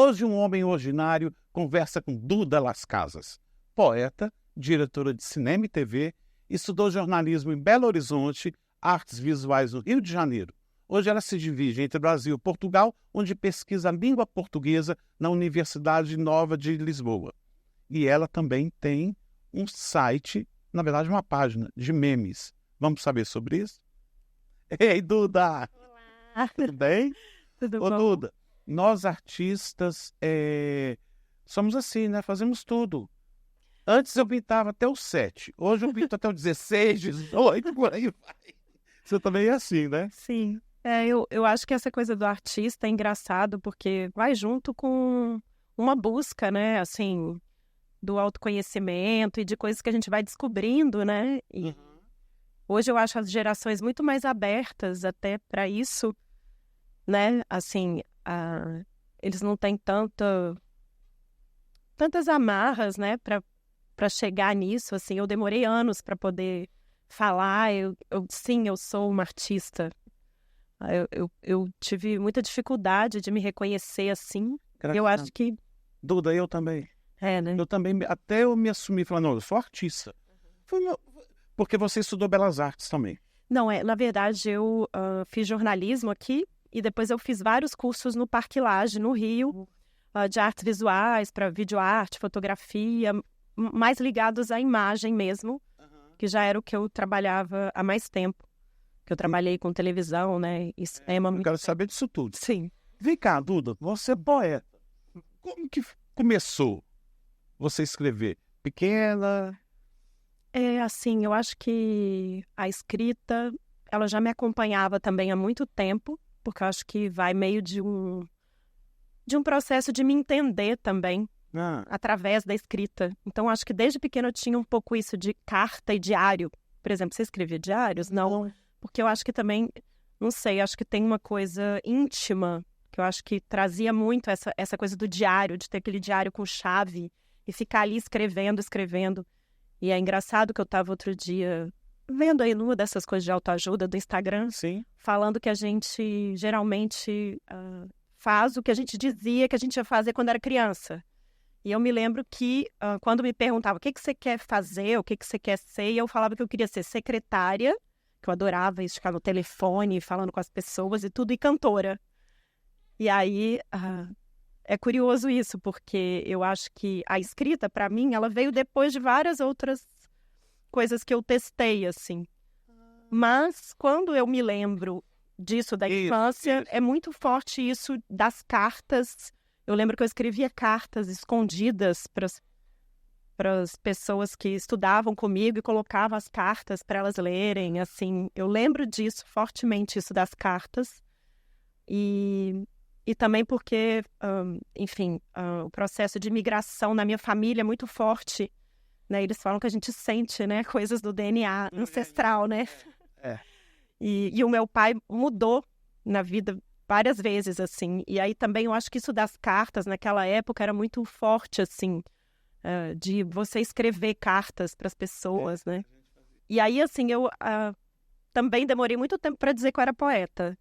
Hoje um homem ordinário conversa com Duda Las Casas, poeta, diretora de cinema e TV, estudou jornalismo em Belo Horizonte, artes visuais no Rio de Janeiro. Hoje ela se divide entre Brasil e Portugal, onde pesquisa a língua portuguesa na Universidade Nova de Lisboa. E ela também tem um site, na verdade uma página de memes. Vamos saber sobre isso? Ei, Duda! Olá! Tudo bem? Tudo Ô, bom? Duda, nós artistas somos assim, né? Fazemos tudo. Antes eu pintava até os 7, hoje eu pinto até os 16, 18, por aí vai. Você também é assim, né? Sim. Eu acho que essa coisa do artista é engraçado porque vai junto com uma busca, né? Assim, do autoconhecimento e de coisas que a gente vai descobrindo, né? E hoje eu acho as gerações muito mais abertas até para isso, né? Assim, eles não têm tantas amarras, né? Para chegar nisso, assim. Eu demorei anos para poder falar. Sim, eu sou uma artista. Eu tive muita dificuldade de me reconhecer assim. Eu acho que... Duda, eu também. né? Eu também, até eu me assumi, falando, não, eu sou artista. Porque você estudou Belas Artes também. Não, na verdade, eu fiz jornalismo aqui e depois eu fiz vários cursos no Parque Lage, no Rio, de artes visuais, para videoarte, fotografia, mais ligados à imagem mesmo, que já era o que eu trabalhava há mais tempo. Que eu trabalhei com televisão, né, e cinema. Eu quero saber disso tudo. Sim. Vem cá, Duda, você é poeta. Como que começou você a escrever? Pequena? Assim, eu acho que a escrita, ela já me acompanhava também há muito tempo, porque eu acho que vai meio de um processo de me entender também, através da escrita. Então, acho que desde pequena eu tinha um pouco isso de carta e diário. Por exemplo, você escrevia diários? Não. Porque eu acho que também, não sei, acho que tem uma coisa íntima, que eu acho que trazia muito essa coisa do diário, de ter aquele diário com chave e ficar ali escrevendo. E é engraçado que eu estava outro dia vendo aí numa dessas coisas de autoajuda do Instagram, Sim. Falando que a gente geralmente faz o que a gente dizia que a gente ia fazer quando era criança. E eu me lembro que quando me perguntavam o que você quer fazer, o que você quer ser, e eu falava que eu queria ser secretária, que eu adorava isso, ficar no telefone, falando com as pessoas e tudo, e cantora. E aí, é curioso isso, porque eu acho que a escrita, para mim, ela veio depois de várias outras coisas que eu testei, assim. Mas, quando eu me lembro disso da infância, é muito forte isso das cartas. Eu lembro que eu escrevia cartas escondidas para as pessoas que estudavam comigo e colocava as cartas para elas lerem, assim. Eu lembro disso, fortemente, isso das cartas. E também porque, enfim, o processo de migração na minha família é muito forte, né? Eles falam que a gente sente, né, coisas do DNA ancestral, né? E o meu pai mudou na vida várias vezes, assim. E aí também eu acho que isso das cartas, naquela época, era muito forte, assim, de você escrever cartas para as pessoas, né? E aí, assim, eu também demorei muito tempo para dizer que eu era poeta,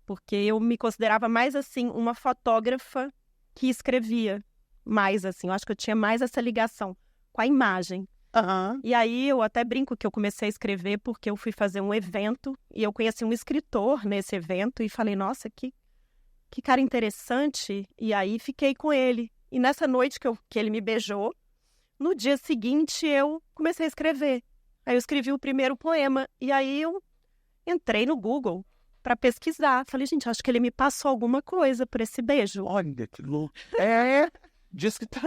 porque eu me considerava mais, assim, uma fotógrafa que escrevia mais, assim. Eu acho que eu tinha mais essa ligação com a imagem. E aí eu até brinco que eu comecei a escrever porque eu fui fazer um evento e eu conheci um escritor nesse evento e falei, nossa, que cara interessante. E aí fiquei com ele. E nessa noite que ele me beijou, no dia seguinte eu comecei a escrever. Aí eu escrevi o primeiro poema e aí eu entrei no Google para pesquisar. Falei, gente, acho que ele me passou alguma coisa por esse beijo. Olha que louco. Diz que tá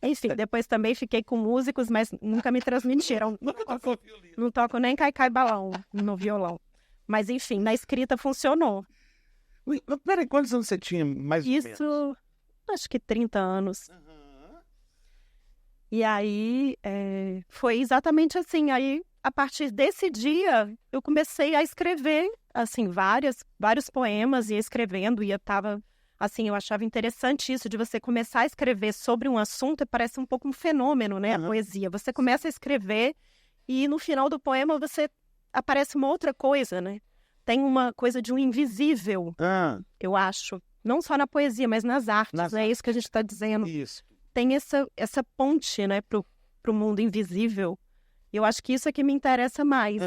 Enfim, depois também fiquei com músicos, mas nunca me transmitiram. Não toco nem cai balão no violão. Mas enfim, na escrita funcionou. Peraí, quantos anos você tinha mais ou menos? Isso, acho que 30 anos. E aí, foi exatamente assim. Aí, a partir desse dia, eu comecei a escrever, assim, vários poemas, ia escrevendo, assim, eu achava interessante isso de você começar a escrever sobre um assunto e parece um pouco um fenômeno, né? A poesia. Você começa a escrever e no final do poema aparece uma outra coisa, né? tem uma coisa de um invisível, eu acho. Não só na poesia, mas nas artes. É isso que a gente está dizendo. Isso. Tem essa ponte, né, pro mundo invisível. E eu acho que isso é que me interessa mais.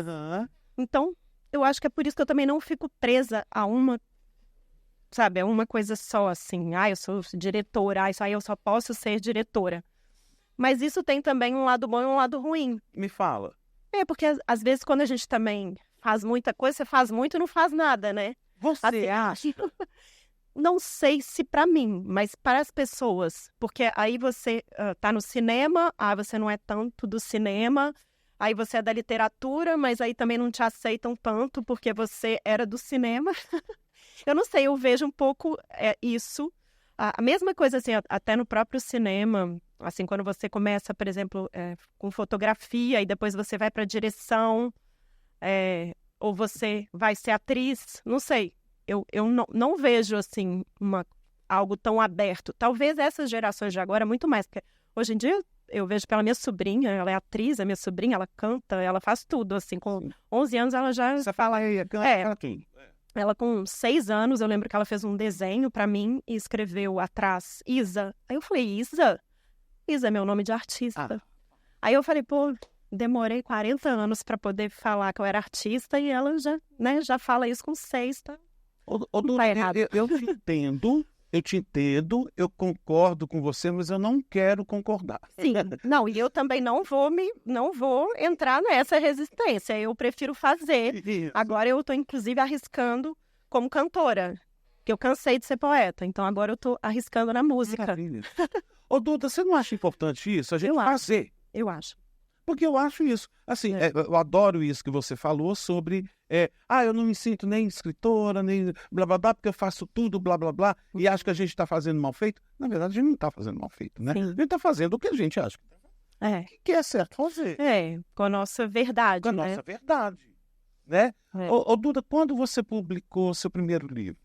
Então, eu acho que é por isso que eu também não fico presa a uma, sabe, a uma coisa só, assim. Eu sou diretora, isso aí eu só posso ser diretora. Mas isso tem também um lado bom e um lado ruim. Me fala. Porque às vezes quando a gente também faz muita coisa, você faz muito e não faz nada, né? Você acha? Não sei se para mim, mas para as pessoas. Porque aí você tá no cinema, você não é tanto do cinema. Aí você é da literatura, mas aí também não te aceitam tanto porque você era do cinema. Eu não sei, eu vejo um pouco isso. A mesma coisa, assim, até no próprio cinema. Assim, quando você começa, por exemplo, com fotografia e depois você vai para direção, ou você vai ser atriz, não sei. Eu não vejo, assim, algo tão aberto. Talvez essas gerações de agora, muito mais. Porque hoje em dia, eu vejo pela minha sobrinha, ela é atriz, a minha sobrinha, ela canta, ela faz tudo, assim. Com 11 anos, ela já Você fala aí, canta tudo. Ela com 6 anos, eu lembro que ela fez um desenho pra mim e escreveu atrás, Isa. Aí eu falei, Isa? Isa é meu nome de artista. Aí eu falei, pô, demorei 40 anos pra poder falar que eu era artista e ela já fala isso com 6, tá? Tá errado. Eu te entendo, eu concordo com você, mas eu não quero concordar. Sim, não, e eu também não vou entrar nessa resistência, eu prefiro fazer. Isso. Agora eu tô, inclusive, arriscando como cantora, que eu cansei de ser poeta, então agora eu tô arriscando na música. Maravilha. Ô, Duda, você não acha importante isso? A gente fazer? Eu acho. Porque eu acho isso. Assim, eu adoro isso que você falou sobre... eu não me sinto nem escritora, nem blá, blá, blá, porque eu faço tudo, blá, blá, blá, e acho que a gente está fazendo mal feito. Na verdade, a gente não está fazendo mal feito, né? Sim. A gente está fazendo o que a gente acha que é certo fazer. Com a nossa verdade, Com a nossa verdade, né? Ô, Duda, quando você publicou seu primeiro livro?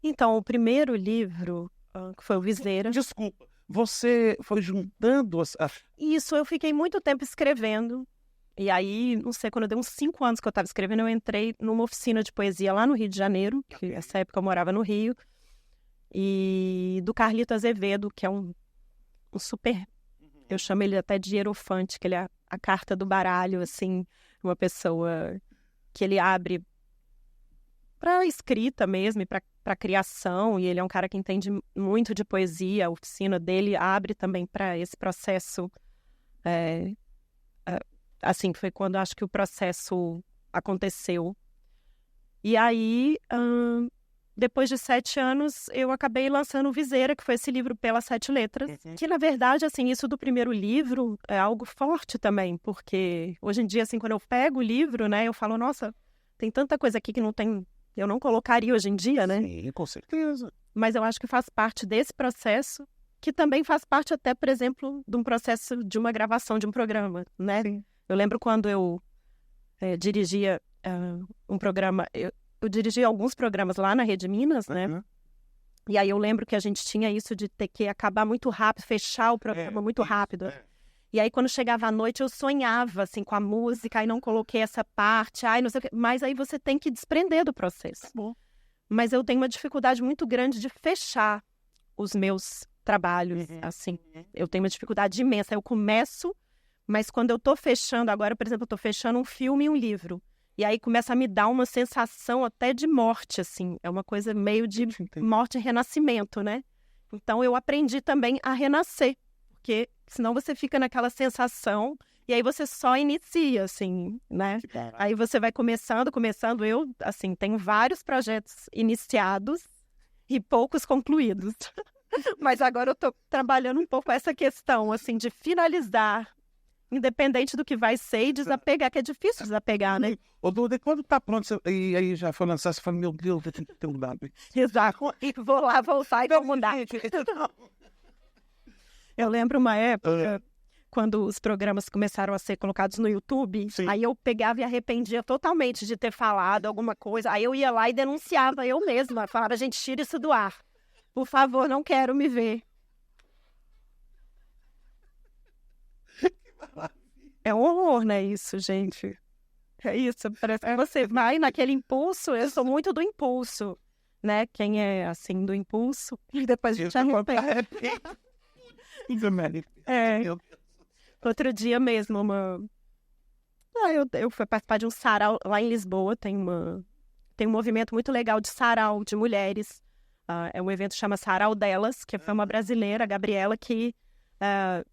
Então, o primeiro livro, que foi o Viseira... Desculpa. Você foi juntando Isso, eu fiquei muito tempo escrevendo. E aí, não sei, quando deu uns 5 anos que eu estava escrevendo, eu entrei numa oficina de poesia lá no Rio de Janeiro, que nessa época eu morava no Rio, e do Carlito Azevedo, que é um super... Eu chamo ele até de hierofante, que ele é a carta do baralho, assim, uma pessoa que ele abre para escrita mesmo e para criação, e ele é um cara que entende muito de poesia. A oficina dele abre também para esse processo. Assim, foi quando acho que o processo aconteceu. E aí, depois de 7 anos, eu acabei lançando o Viseira, que foi esse livro pelas 7 letras, que na verdade, assim, isso do primeiro livro é algo forte também, porque hoje em dia, assim, quando eu pego o livro, né, eu falo, nossa, tem tanta coisa aqui que eu não colocaria hoje em dia, né? Sim, com certeza. Mas eu acho que faz parte desse processo, que também faz parte até, por exemplo, de um processo de uma gravação de um programa, né? Sim. Eu lembro quando eu dirigia um programa, eu dirigi alguns programas lá na Rede Minas, né? E aí eu lembro que a gente tinha isso de ter que acabar muito rápido, fechar o programa muito rápido. E aí, quando chegava à noite, eu sonhava, assim, com a música, aí não coloquei essa parte, não sei o quê. Mas aí você tem que desprender do processo. Bom. Mas eu tenho uma dificuldade muito grande de fechar os meus trabalhos, assim. Eu tenho uma dificuldade imensa. Eu começo, mas quando eu tô fechando, agora, por exemplo, eu tô fechando um filme e um livro. E aí começa a me dar uma sensação até de morte, assim. É uma coisa meio de morte e renascimento, né? Então, eu aprendi também a renascer. Porque senão você fica naquela sensação e aí você só inicia, assim, né? Aí você vai começando. Eu, assim, tenho vários projetos iniciados e poucos concluídos. Mas agora eu tô trabalhando um pouco essa questão, assim, de finalizar, independente do que vai ser, e desapegar, que é difícil desapegar, né? Ô, Duda, quando tá pronto, e aí já foi lançar, você fala, meu Deus, tem que ter um dado. Exato. E vou lá voltar e vou mudar. Eu lembro uma época, quando os programas começaram a ser colocados no YouTube, aí eu pegava e arrependia totalmente de ter falado alguma coisa. Aí eu ia lá e denunciava eu mesma. Falava, gente, tira isso do ar. Por favor, não quero me ver. É um horror, né, isso, gente? É isso, parece que você vai naquele impulso, eu sou muito do impulso, né? Quem é, assim, do impulso, e depois a gente arrepende. Outro dia mesmo, eu fui participar de um sarau lá em Lisboa, tem um movimento muito legal de sarau de mulheres. É um evento que chama Sarau Delas, que foi uma brasileira, a Gabriela, que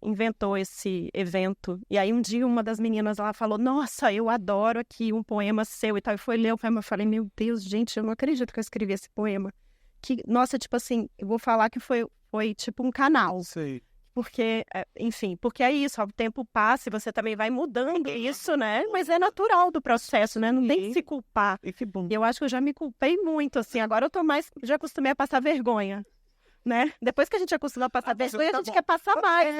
inventou esse evento. E aí um dia uma das meninas lá falou, nossa, eu adoro aqui um poema seu e tal. E foi ler o poema, eu falei, meu Deus, gente, eu não acredito que eu escrevi esse poema. Nossa, tipo assim, eu vou falar que foi tipo um canal. Sei. Porque, enfim, porque é isso, o tempo passa e você também vai mudando isso, né? Mas é natural do processo, né? Não tem que se culpar. E que bom. Eu acho que eu já me culpei muito, assim. Agora eu tô já acostumei a passar vergonha, né? Depois que a gente acostuma a passar vergonha, a gente quer passar mais.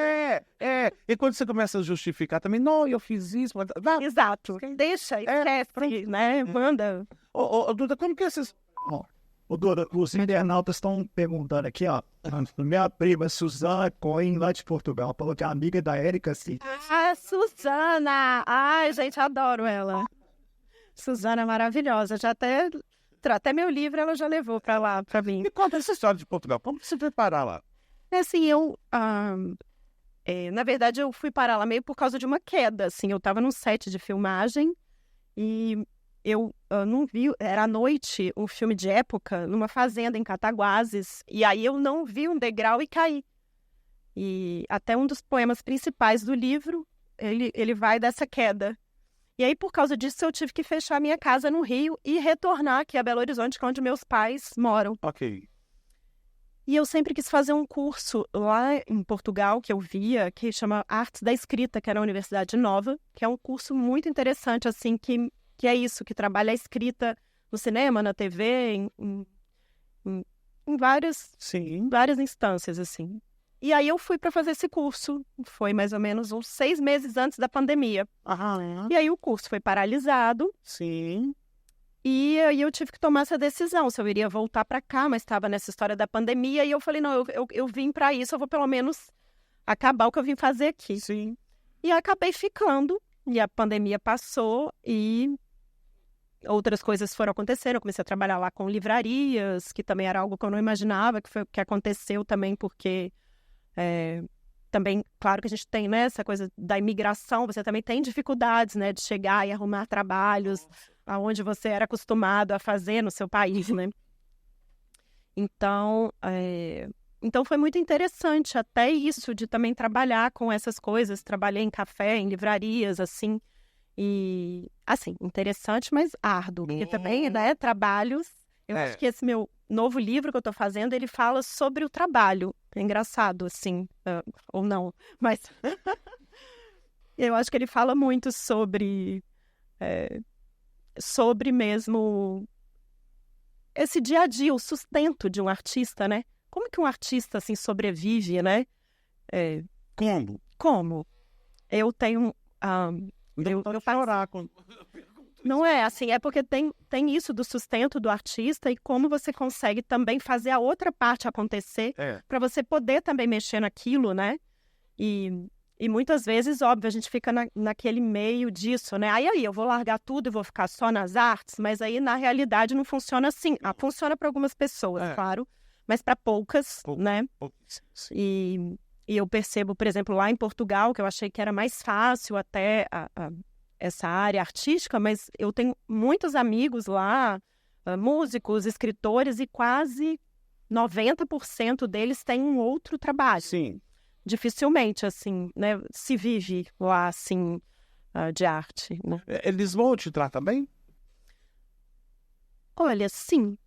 E quando você começa a justificar também, não, eu fiz isso. Exato. Deixa, esquece, né? Manda. Duda, como que esses... Doutora, os internautas estão perguntando aqui, ó. Minha prima Suzana Cohen, lá de Portugal, falou que é amiga da Érica Cid. Suzana! Ai, gente, adoro ela. Suzana é maravilhosa. Já até meu livro ela já levou pra lá, pra mim. Me conta essa história de Portugal. Como você foi parar lá? Assim, na verdade, eu fui parar lá meio por causa de uma queda, assim. Eu tava num set de filmagem e eu não vi, era à noite, um filme de época, numa fazenda em Cataguases, e aí eu não vi um degrau e caí. E até um dos poemas principais do livro, ele vai dessa queda. E aí, por causa disso, eu tive que fechar minha casa no Rio e retornar aqui a Belo Horizonte, que é onde meus pais moram. Ok. E eu sempre quis fazer um curso lá em Portugal, que eu via, que chama Artes da Escrita, que era na Universidade Nova, que é um curso muito interessante, assim, que é isso, que trabalha a escrita no cinema, na TV, em várias instâncias, assim. E aí eu fui para fazer esse curso, foi mais ou menos uns 6 meses antes da pandemia. E aí o curso foi paralisado. Sim. E aí eu tive que tomar essa decisão, se eu iria voltar para cá, mas estava nessa história da pandemia, e eu falei, não, eu vim para isso, eu vou pelo menos acabar o que eu vim fazer aqui. Sim. E acabei ficando, e a pandemia passou, e outras coisas foram acontecendo. Eu comecei a trabalhar lá com livrarias, que também era algo que eu não imaginava, que foi o que aconteceu também, porque também, claro que a gente tem, né, essa coisa da imigração, você também tem dificuldades, né, de chegar e arrumar trabalhos aonde você era acostumado a fazer no seu país, né? Então foi muito interessante até isso, de também trabalhar com essas coisas. Trabalhei em café, em livrarias, assim, e, assim, interessante, mas árduo, porque também, né, trabalhos. Eu acho que esse meu novo livro que eu tô fazendo, ele fala sobre o trabalho. É engraçado, assim, ou não, mas eu acho que ele fala muito sobre mesmo esse dia a dia, o sustento de um artista, né? Como que um artista, assim, sobrevive, né? Como? Eu tenho... eu parar com... Não é, assim, é porque tem isso do sustento do artista e como você consegue também fazer a outra parte acontecer para você poder também mexer naquilo, né? E muitas vezes, óbvio, a gente fica naquele meio disso, né? Aí eu vou largar tudo e vou ficar só nas artes, mas aí na realidade não funciona assim. Funciona para algumas pessoas, claro, mas para poucas, né? E eu percebo, por exemplo, lá em Portugal, que eu achei que era mais fácil até essa área artística, mas eu tenho muitos amigos lá, músicos, escritores, e quase 90% deles têm um outro trabalho. Sim. Dificilmente, assim, né, se vive lá, assim, de arte, né? Eles vão te tratar bem? Olha, sim,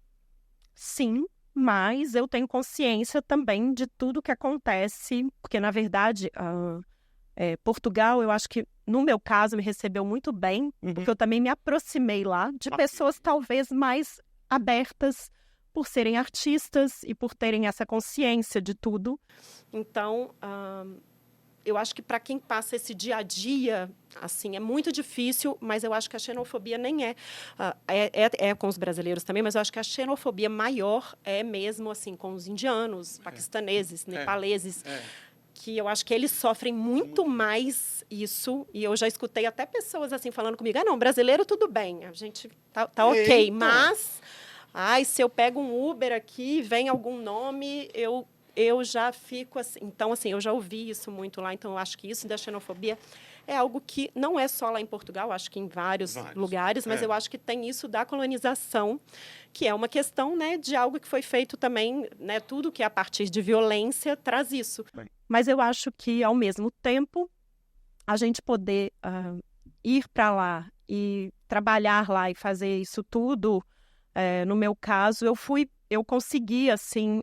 mas eu tenho consciência também de tudo que acontece, porque, na verdade, Portugal, eu acho que, no meu caso, me recebeu muito bem, porque eu também me aproximei lá de pessoas talvez mais abertas por serem artistas e por terem essa consciência de tudo. Então, eu acho que para quem passa esse dia a dia, assim, é muito difícil, mas eu acho que a xenofobia nem é com os brasileiros também, mas eu acho que a xenofobia maior é mesmo, assim, com os indianos, paquistaneses, nepaleses. que eu acho que eles sofrem muito mais isso, e eu já escutei até pessoas assim falando comigo, não, brasileiro tudo bem, a gente tá ok, mas se eu pego um Uber aqui, vem algum nome, eu já fico assim. Então, assim, eu já ouvi isso muito lá, então eu acho que isso da xenofobia é algo que não é só lá em Portugal, acho que em vários lugares, mas eu acho que tem isso da colonização, que é uma questão, né, de algo que foi feito também, né, tudo que é a partir de violência traz isso. Mas eu acho que, ao mesmo tempo, a gente poder ir para lá e trabalhar lá e fazer isso tudo, no meu caso, eu consegui, assim,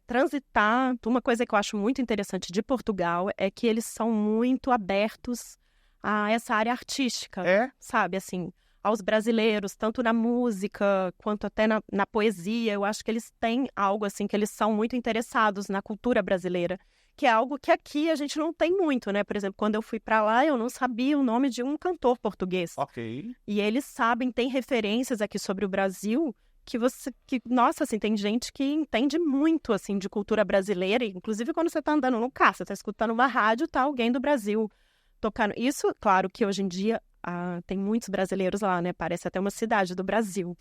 transitar. Uma coisa que eu acho muito interessante de Portugal é que eles são muito abertos a essa área artística, sabe, assim, aos brasileiros, tanto na música quanto até na poesia. Eu acho que eles têm algo, assim, que eles são muito interessados na cultura brasileira, que é algo que aqui a gente não tem muito, né? Por exemplo, quando eu fui para lá, eu não sabia o nome de um cantor português. Ok. E eles sabem, tem referências aqui sobre o Brasil nossa, assim, tem gente que entende muito, assim, de cultura brasileira, inclusive quando você tá andando no carro, você tá escutando uma rádio, tá alguém do Brasil tocando. Isso, claro que hoje em dia tem muitos brasileiros lá, né? Parece até uma cidade do Brasil.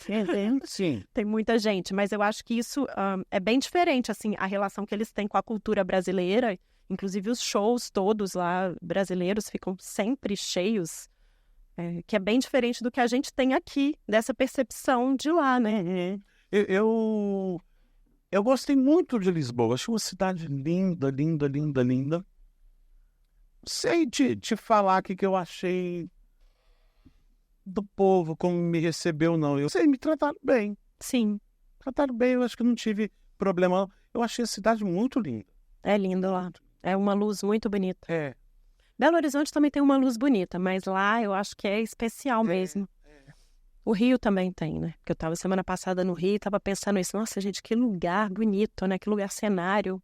Sim. Tem muita gente, mas eu acho que isso é bem diferente, assim, a relação que eles têm com a cultura brasileira, inclusive os shows todos lá brasileiros ficam sempre cheios. Que é bem diferente do que a gente tem aqui, dessa percepção de lá, né? Eu gostei muito de Lisboa. Achei uma cidade linda, linda, linda, linda. Sei te falar o que eu achei do povo, como me recebeu, não. Eu sei, me trataram bem. Sim. Trataram bem, eu acho que não tive problema. Eu achei a cidade muito linda. É lindo lá. É uma luz muito bonita. É. Belo Horizonte também tem uma luz bonita, mas lá eu acho que é especial mesmo. O Rio também tem, né? Porque eu estava semana passada no Rio e estava pensando isso. Nossa, gente, que lugar bonito, né? Que lugar cenário.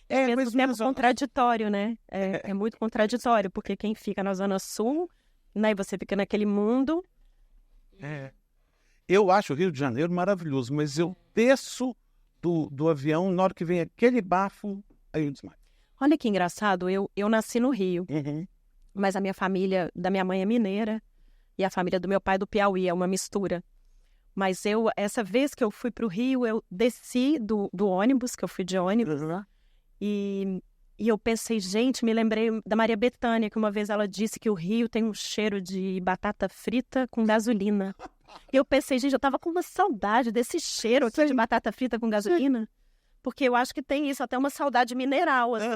Mas contraditório, né? É muito contraditório, porque quem fica na Zona Sul, né? E você fica naquele mundo. Eu acho o Rio de Janeiro maravilhoso, mas eu desço do avião, na hora que vem aquele bafo, aí eu desmaio. Olha que engraçado, eu nasci no Rio, mas a minha família, da minha mãe é mineira, e a família do meu pai é do Piauí, é uma mistura. Mas essa vez que eu fui para o Rio, eu desci do ônibus, que eu fui de ônibus, e eu pensei, gente, me lembrei da Maria Bethânia, que uma vez ela disse que o Rio tem um cheiro de batata frita com gasolina. E eu pensei, gente, eu tava com uma saudade desse cheiro aqui de batata frita com gasolina. Porque eu acho que tem isso, até uma saudade mineral. Assim.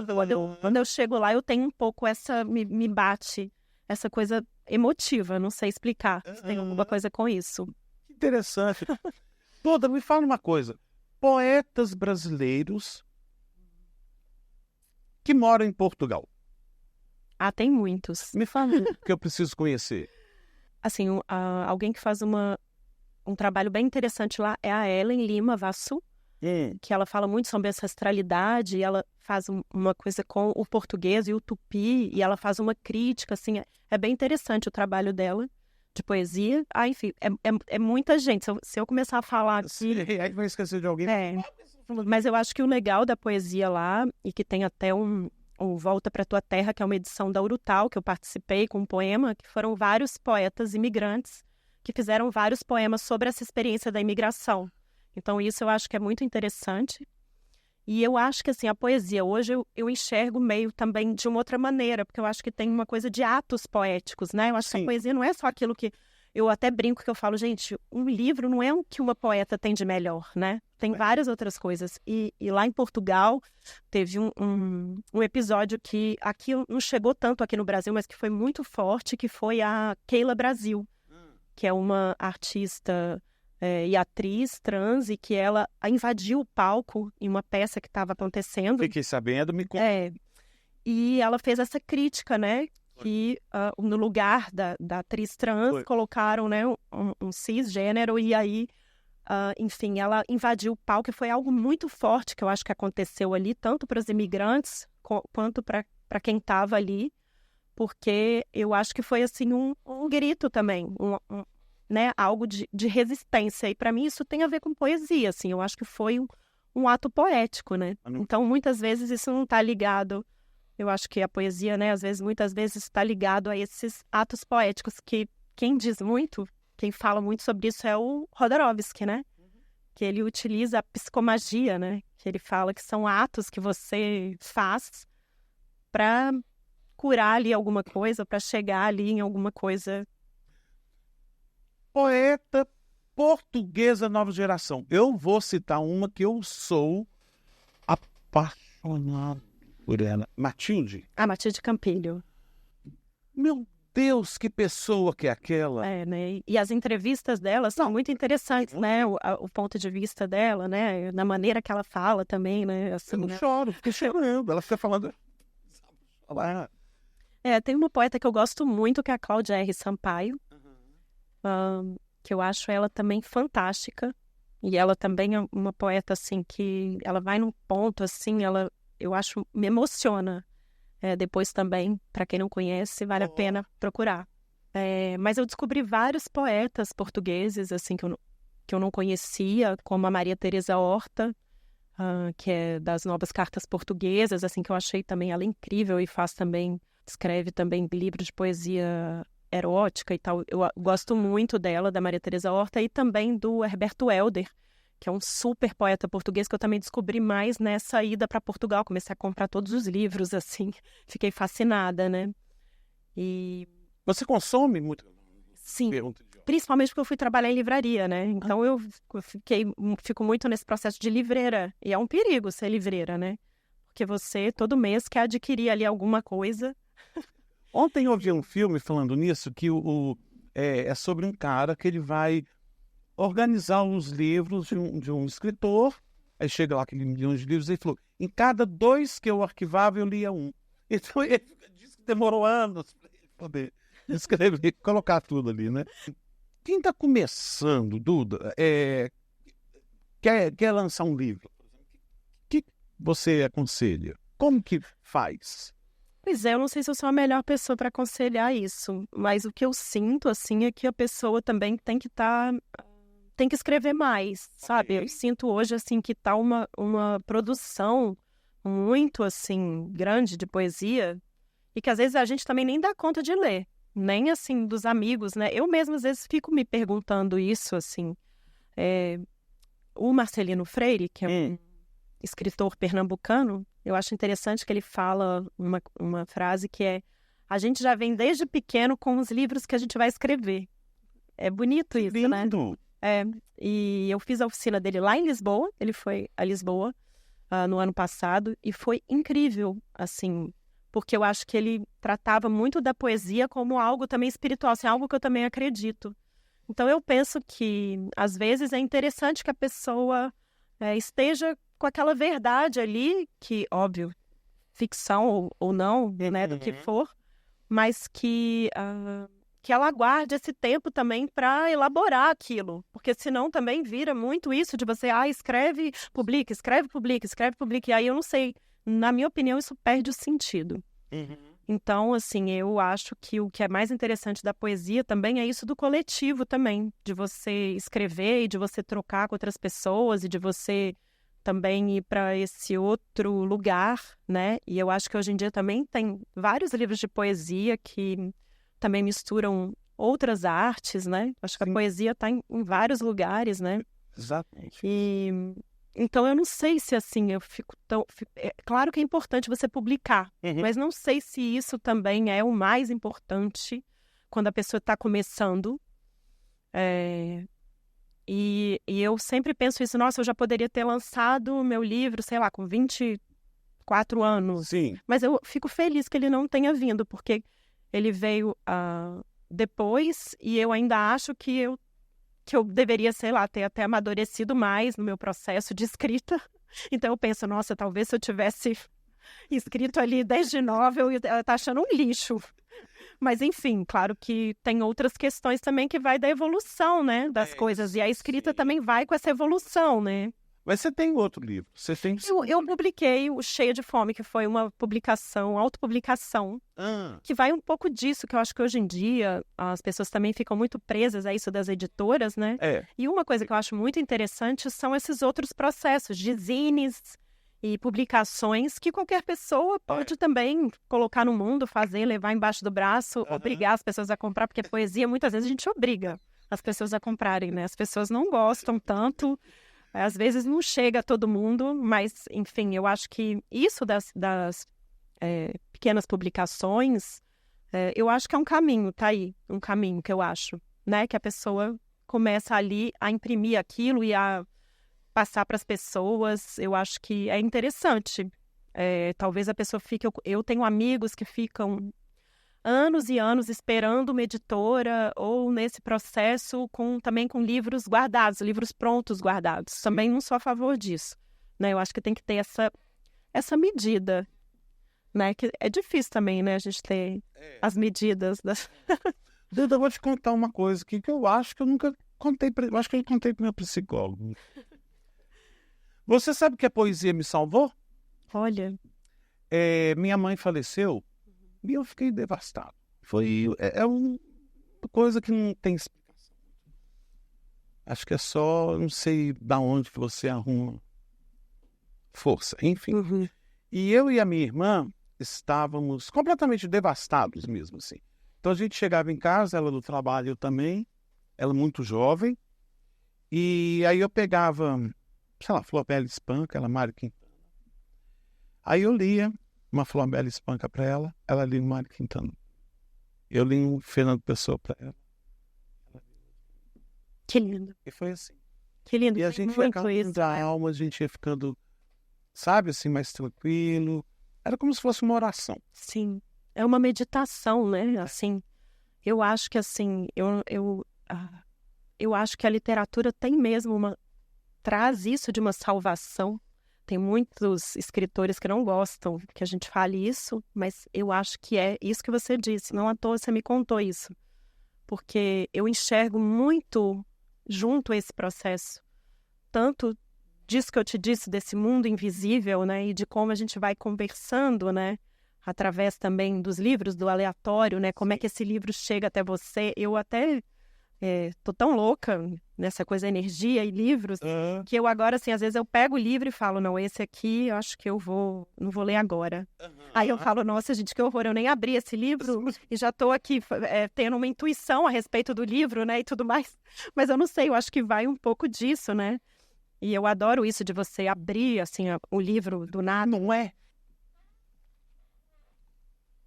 Quando eu chego lá, eu tenho um pouco me bate essa coisa emotiva, não sei explicar. Se tem alguma coisa com isso. Que interessante. Toda, me fala uma coisa. Poetas brasileiros que moram em Portugal. Tem muitos. Me fala que eu preciso conhecer. Assim, alguém que faz um trabalho bem interessante lá é a Ellen Lima Vassu. Que ela fala muito sobre ancestralidade, e ela faz uma coisa com o português e o tupi, e ela faz uma crítica, assim, é bem interessante o trabalho dela, de poesia. Enfim, é muita gente, se eu começar a falar aqui... Aí vai esquecer de alguém. Mas eu acho que o legal da poesia lá, e que tem até um Volta para Tua Terra, que é uma edição da Urutau, que eu participei com um poema, que foram vários poetas imigrantes, que fizeram vários poemas sobre essa experiência da imigração. Então, isso eu acho que é muito interessante. E eu acho que, assim, a poesia, hoje eu enxergo meio também de uma outra maneira, porque eu acho que tem uma coisa de atos poéticos, né? Eu acho que a poesia não é só aquilo que... Eu até brinco que eu falo, gente, um livro não é o que uma poeta tem de melhor, né? Tem várias outras coisas. E lá em Portugal, teve um episódio que aqui não chegou tanto aqui no Brasil, mas que foi muito forte, que foi a Keila Brasil, que é uma artista... e atriz trans, e que ela invadiu o palco em uma peça que estava acontecendo. Fiquei sabendo, me conta. E ela fez essa crítica, né? Que no lugar da atriz trans colocaram, né, um cisgênero, e aí, enfim, ela invadiu o palco, e foi algo muito forte que eu acho que aconteceu ali, tanto para os imigrantes quanto para quem estava ali, porque eu acho que foi assim um grito também, né, algo de resistência. E para mim isso tem a ver com poesia, assim. Eu acho que foi um ato poético, né? Então, muitas vezes isso não está ligado Eu acho que a poesia, né, muitas vezes está ligado a esses atos poéticos que quem diz muito, quem fala muito sobre isso é o Jodorowsky, né? Que ele utiliza a psicomagia, né? Que ele fala que são atos que você faz para curar ali alguma coisa, para chegar ali em alguma coisa. Poeta portuguesa nova geração. Eu vou citar uma que eu sou apaixonado por ela. Matilde. A Matilde Campilho. Meu Deus, que pessoa que é aquela. É, né? E as entrevistas dela são muito interessantes, né? O ponto de vista dela, né? Na maneira que ela fala também, né? Assim, Eu não né? choro, fiquei chorando. Ela fica falando... Tem uma poeta que eu gosto muito, que é a Cláudia R. Sampaio, que eu acho ela também fantástica. E ela também é uma poeta, assim, que ela vai num ponto, assim, eu acho, me emociona. Depois também, para quem não conhece, vale a pena procurar. Mas eu descobri vários poetas portugueses, assim, que eu não conhecia, como a Maria Teresa Horta, que é das Novas Cartas Portuguesas, assim, que eu achei também ela incrível e escreve também livros de poesia erótica e tal. Eu gosto muito dela, da Maria Teresa Horta, e também do Herberto Helder, que é um super poeta português que eu também descobri mais nessa ida para Portugal. Comecei a comprar todos os livros, assim, fiquei fascinada, né? E... Você consome muito? Sim, principalmente porque eu fui trabalhar em livraria, né? Então eu fico muito nesse processo de livreira. E é um perigo ser livreira, né? Porque você, todo mês, quer adquirir ali alguma coisa. Ontem eu vi um filme falando nisso, que é sobre um cara que ele vai organizar os livros de um escritor. Aí chega lá aquele milhão de livros e ele falou, em cada 2 que eu arquivava, eu lia um. Então ele disse que demorou anos para ele poder escrever, colocar tudo ali, né? Quem está começando, Duda, quer lançar um livro, o que você aconselha? Como que faz? Pois é, eu não sei se eu sou a melhor pessoa para aconselhar isso, mas o que eu sinto, assim, é que a pessoa também tem que escrever mais, sabe? Eu sinto hoje, assim, que tá uma produção muito, assim, grande de poesia e que às vezes a gente também nem dá conta de ler, nem, assim, dos amigos, né? Eu mesma, às vezes, fico me perguntando isso, assim. O Marcelino Freire, que é um escritor pernambucano, eu acho interessante que ele fala uma frase que é: a gente já vem desde pequeno com os livros que a gente vai escrever. É bonito isso, lindo. né? E eu fiz a oficina dele lá em Lisboa, ele foi a Lisboa no ano passado, e foi incrível, assim, porque eu acho que ele tratava muito da poesia como algo também espiritual, assim, algo que eu também acredito. Então eu penso que, às vezes, é interessante que a pessoa esteja com aquela verdade ali, que, óbvio, ficção ou não, né, do que for, mas que ela aguarde esse tempo também para elaborar aquilo, porque senão também vira muito isso de você, escreve, publica, escreve, publica, escreve, publica, e aí eu não sei, na minha opinião, isso perde o sentido. Então, assim, eu acho que o que é mais interessante da poesia também é isso do coletivo também, de você escrever e de você trocar com outras pessoas e de você também ir para esse outro lugar, né? E eu acho que hoje em dia também tem vários livros de poesia que também misturam outras artes, né? Acho que a poesia está em vários lugares, né? Exatamente. Então, eu não sei se, assim, é claro que é importante você publicar, mas não sei se isso também é o mais importante quando a pessoa está começando. E eu sempre penso isso, nossa, eu já poderia ter lançado o meu livro, sei lá, com 24 anos. Sim. Mas eu fico feliz que ele não tenha vindo, porque ele veio depois e eu ainda acho que eu deveria, sei lá, ter até amadurecido mais no meu processo de escrita. Então eu penso, nossa, talvez se eu tivesse escrito ali desde nova, eu ia estar achando um lixo. Mas, enfim, claro que tem outras questões também que vai da evolução, né, das coisas. E a escrita também vai com essa evolução, né? Mas você tem outro livro. Você tem... Eu publiquei o Cheia de Fome, que foi uma publicação, autopublicação, que vai um pouco disso, que eu acho que hoje em dia as pessoas também ficam muito presas a isso das editoras, né? E uma coisa que eu acho muito interessante são esses outros processos de zines e publicações que qualquer pessoa pode também colocar no mundo, fazer, levar embaixo do braço, obrigar as pessoas a comprar, porque poesia, muitas vezes a gente obriga as pessoas a comprarem, né? As pessoas não gostam tanto, às vezes não chega a todo mundo, mas, enfim, eu acho que isso das pequenas publicações, eu acho que é um caminho, tá aí, um caminho que eu acho, né? Que a pessoa começa ali a imprimir aquilo e a passar para as pessoas. Eu acho que é interessante. Talvez a pessoa fique... Eu tenho amigos que ficam anos e anos esperando uma editora ou nesse processo também com livros guardados, livros prontos guardados. Também não sou a favor disso, né? Eu acho que tem que ter essa medida, né? Que é difícil também, né? A gente ter as medidas das... Duda, eu vou te contar uma coisa aqui que eu acho que eu nunca contei eu acho que eu contei para o meu psicólogo. Você sabe que a poesia me salvou? Olha. Minha mãe faleceu e eu fiquei devastado. É uma coisa que não tem explicação. Acho que é só, não sei da onde que você arruma força, enfim. Uhum. E eu e a minha irmã estávamos completamente devastados mesmo, assim. Então a gente chegava em casa, ela no trabalho, eu também, ela muito jovem, e aí eu pegava, sei lá, Flor-Bela Espanca, ela Mário Quintana. Aí eu lia uma Flor-Bela Espanca para ela, ela lia um Mário Quintana. Eu li um Fernando Pessoa para ela. Que lindo. E foi assim. Que lindo. E a gente ia ficando a alma, a gente ia ficando, sabe, assim, mais tranquilo. Era como se fosse uma oração. Sim. É uma meditação, né? Assim, eu acho que assim, eu acho que a literatura tem mesmo traz isso de uma salvação. Tem muitos escritores que não gostam que a gente fale isso, mas eu acho que é isso que você disse. Não à toa você me contou isso. Porque eu enxergo muito junto a esse processo. Tanto disso que eu te disse, desse mundo invisível, né? E de como a gente vai conversando, né? Através também dos livros, do aleatório, né? Como é que esse livro chega até você. Eu até tô tão louca nessa coisa energia e livros, que eu agora, assim, às vezes eu pego o livro e falo, não, esse aqui eu acho que não vou ler agora. Aí eu falo, nossa, gente, que horror, eu nem abri esse livro e já tô aqui tendo uma intuição a respeito do livro, né, e tudo mais. Mas eu não sei, eu acho que vai um pouco disso, né? E eu adoro isso de você abrir, assim, o livro do nada. Não é?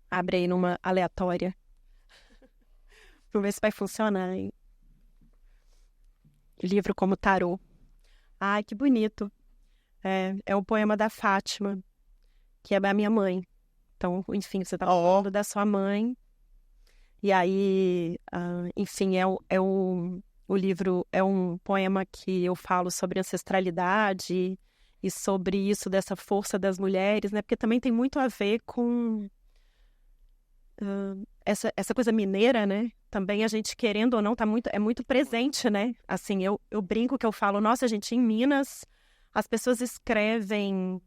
Abre aí numa aleatória. Vamos ver se vai funcionar, hein? Livro como tarô. Ai, que bonito. É o poema da Fátima, que é da minha mãe. Então, enfim, você tá falando da sua mãe. E aí, enfim, o livro é um poema que eu falo sobre ancestralidade e sobre isso, dessa força das mulheres, né? Porque também tem muito a ver com essa coisa mineira, né? Também a gente, querendo ou não, é muito presente, né? Assim, eu brinco que eu falo, nossa, gente, em Minas as pessoas escrevem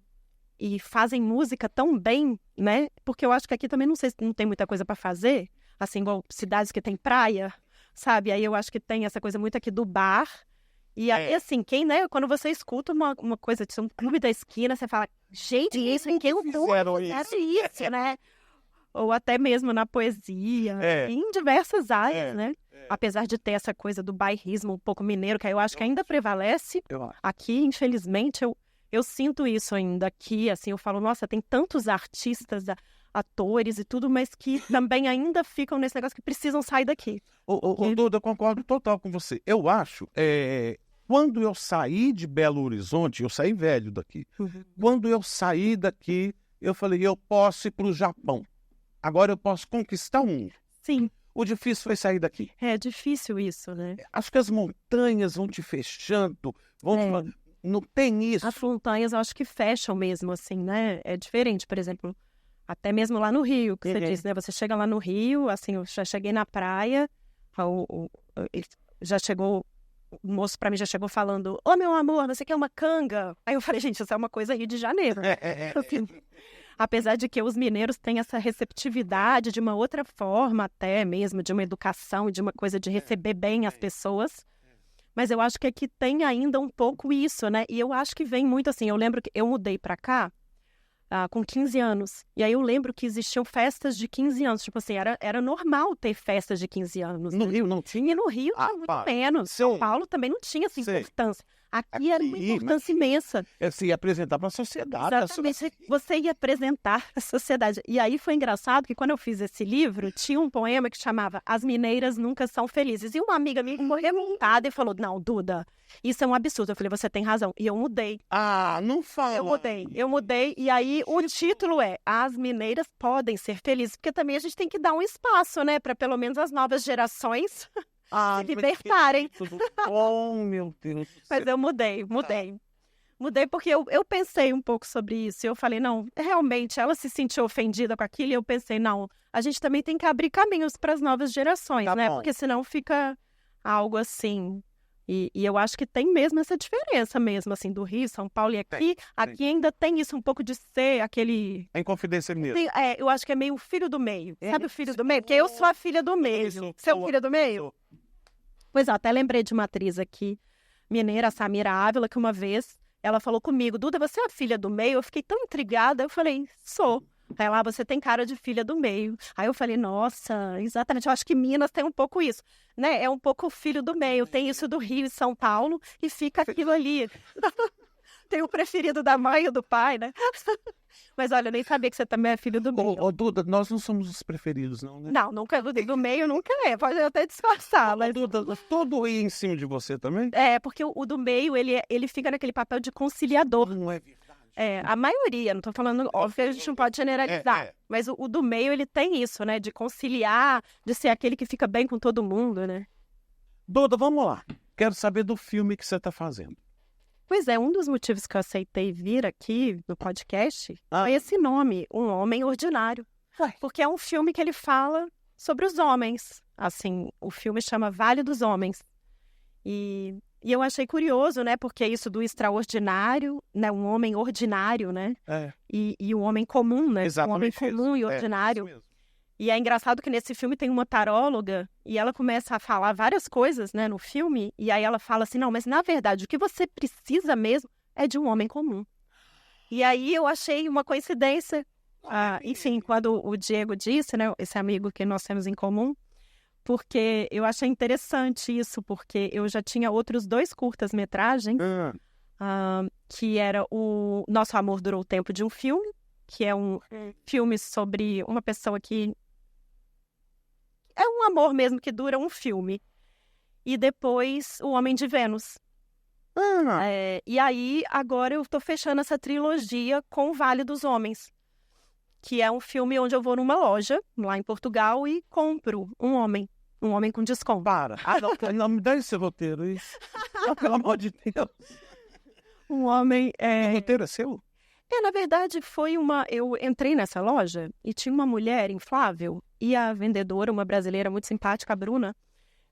e fazem música tão bem, né? Porque eu acho que aqui também não sei se não tem muita coisa para fazer, assim, igual cidades que tem praia, sabe? Aí eu acho que tem essa coisa muito aqui do bar. E aí, assim, né? Quando você escuta uma coisa, um clube da esquina, você fala, gente, isso aqui eu não fizeram isso, né? Ou até mesmo na poesia, em diversas áreas, né? Apesar de ter essa coisa do bairrismo um pouco mineiro, que eu acho que ainda prevalece. Aqui, infelizmente, eu sinto isso ainda aqui, assim, eu falo, nossa, tem tantos artistas, atores e tudo, mas que também ainda ficam nesse negócio que precisam sair daqui. Duda, eu concordo total com você. Eu acho, quando eu saí de Belo Horizonte, eu saí velho daqui, quando eu saí daqui, eu falei, eu posso ir para o Japão. Agora eu posso conquistar o mundo. Sim. O difícil foi sair daqui. É difícil isso, né? Acho que as montanhas vão te fechando, não tem isso. As montanhas eu acho que fecham mesmo, assim, né? É diferente, por exemplo, até mesmo lá no Rio, que você disse, né? Você chega lá no Rio, assim, eu já cheguei na praia, já chegou, o moço pra mim já chegou falando, ô meu amor, você quer uma canga? Aí eu falei, gente, isso é uma coisa Rio de Janeiro. Assim, apesar de que os mineiros têm essa receptividade de uma outra forma até mesmo, de uma educação, de uma coisa de receber bem as pessoas. Mas eu acho que aqui tem ainda um pouco isso, né? E eu acho que vem muito assim. Eu lembro que eu mudei pra cá com 15 anos. E aí eu lembro que existiam festas de 15 anos. Tipo assim, era normal ter festas de 15 anos. No né? Rio não tinha? E no Rio tinha muito menos. São Paulo também não tinha essa importância. Aqui era uma importância imensa. Você ia apresentar para a sociedade. Exatamente. Você ia apresentar a sociedade. E aí foi engraçado que quando eu fiz esse livro, tinha um poema que chamava As Mineiras Nunca São Felizes. E uma amiga minha ficou revoltada e falou, não, Duda, isso é um absurdo. Eu falei, você tem razão. E eu mudei. Não fala. Eu mudei. E aí o título é As Mineiras Podem Ser Felizes. Porque também a gente tem que dar um espaço, né? Para pelo menos as novas gerações... se libertarem. Oh, meu Deus. Mas eu mudei. Mudei porque eu pensei um pouco sobre isso. E eu falei, não, realmente, ela se sentiu ofendida com aquilo. E eu pensei, não, a gente também tem que abrir caminhos para as novas gerações, né? Bom. Porque senão fica algo assim. E eu acho que tem mesmo essa diferença mesmo, assim, do Rio, São Paulo e aqui. Aqui ainda tem isso um pouco de ser aquele... É inconfidência mesmo. eu acho que é meio o filho do meio. Sabe o filho do meio? Porque eu sou a filha do meio. Você é o filho do meio? Pois é, até lembrei de uma atriz aqui, mineira, a Samira Ávila, que uma vez ela falou comigo, Duda, você é a filha do meio? Eu fiquei tão intrigada, eu falei, sou. Aí ela, você tem cara de filha do meio. Aí eu falei, nossa, exatamente, eu acho que Minas tem um pouco isso, né? É um pouco o filho do meio, tem isso do Rio e São Paulo e fica aquilo ali. Tem o preferido da mãe e do pai, né? Mas olha, eu nem sabia que você também é filho do meio. Ô, Duda, nós não somos os preferidos, não, né? Não, nunca do meio, nunca é. Pode até disfarçar, mas... Duda, todo ia em cima de você também? É, porque o do meio, ele fica naquele papel de conciliador. Não é verdade. A maioria, não tô falando, óbvio que a gente não pode generalizar, mas o do meio, ele tem isso, né, de conciliar, de ser aquele que fica bem com todo mundo, né? Duda, vamos lá. Quero saber do filme que você está fazendo. Pois é, um dos motivos que eu aceitei vir aqui no podcast foi esse nome, Um Homem Ordinário. Porque é um filme que ele fala sobre os homens. Assim, o filme chama Vale dos Homens. E eu achei curioso, né? Porque isso do extraordinário, né? Um homem ordinário, né? E o homem comum, né? Exatamente. Um homem comum e ordinário. Isso mesmo. E é engraçado que nesse filme tem uma taróloga e ela começa a falar várias coisas, né, no filme. E aí ela fala assim, não, mas na verdade o que você precisa mesmo é de um homem comum. E aí eu achei uma coincidência, enfim, quando o Diego disse, né, esse amigo que nós temos em comum, porque eu achei interessante isso, porque eu já tinha outros 2 curtas-metragens, que era o Nosso Amor Durou o Tempo de um Filme, que é um filme sobre uma pessoa que... É um amor mesmo que dura um filme. E depois O Homem de Vênus. E aí, agora eu tô fechando essa trilogia com O Vale dos Homens, que é um filme onde eu vou numa loja, lá em Portugal, e compro um homem com desconto. Para. Não me dá esse roteiro. Isso. Pelo amor de Deus. Um homem... O roteiro é seu? Na verdade, eu entrei nessa loja e tinha uma mulher inflável e a vendedora, uma brasileira muito simpática, a Bruna,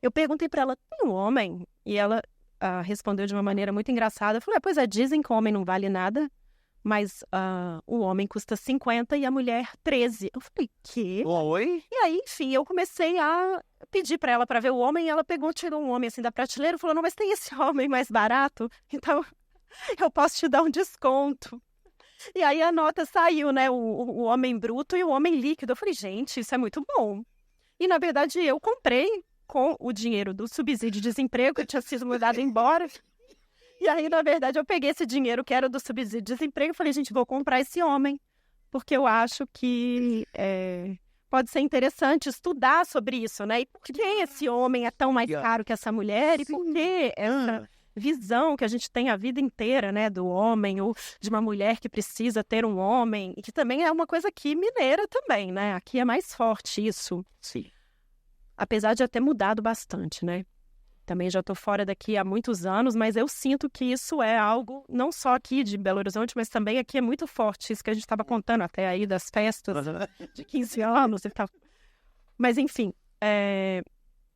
eu perguntei para ela, tem um homem? E ela respondeu de uma maneira muito engraçada. Eu falei, pois dizem que o homem não vale nada, mas o homem custa 50 e a mulher 13. Eu falei, quê? Oi? E aí, enfim, eu comecei a pedir para ela para ver o homem e ela pegou, tirou um homem assim da prateleira e falou, não, mas tem esse homem mais barato, então eu posso te dar um desconto. E aí a nota saiu, né? O homem bruto e o homem líquido. Eu falei, gente, isso é muito bom. E, na verdade, eu comprei com o dinheiro do subsídio de desemprego, que tinha sido mandado embora. E aí, na verdade, eu peguei esse dinheiro que era do subsídio de desemprego e falei, gente, vou comprar esse homem. Porque eu acho que pode ser interessante estudar sobre isso, né? E por que esse homem é tão mais caro que essa mulher? E por que essa... visão que a gente tem a vida inteira, né, do homem ou de uma mulher que precisa ter um homem, e que também é uma coisa aqui mineira também, né? Aqui é mais forte isso. Sim. Apesar de já ter mudado bastante, né? Também já estou fora daqui há muitos anos, mas eu sinto que isso é algo, não só aqui de Belo Horizonte, mas também aqui é muito forte, isso que a gente estava contando até aí das festas de 15 anos e tal. Mas, enfim,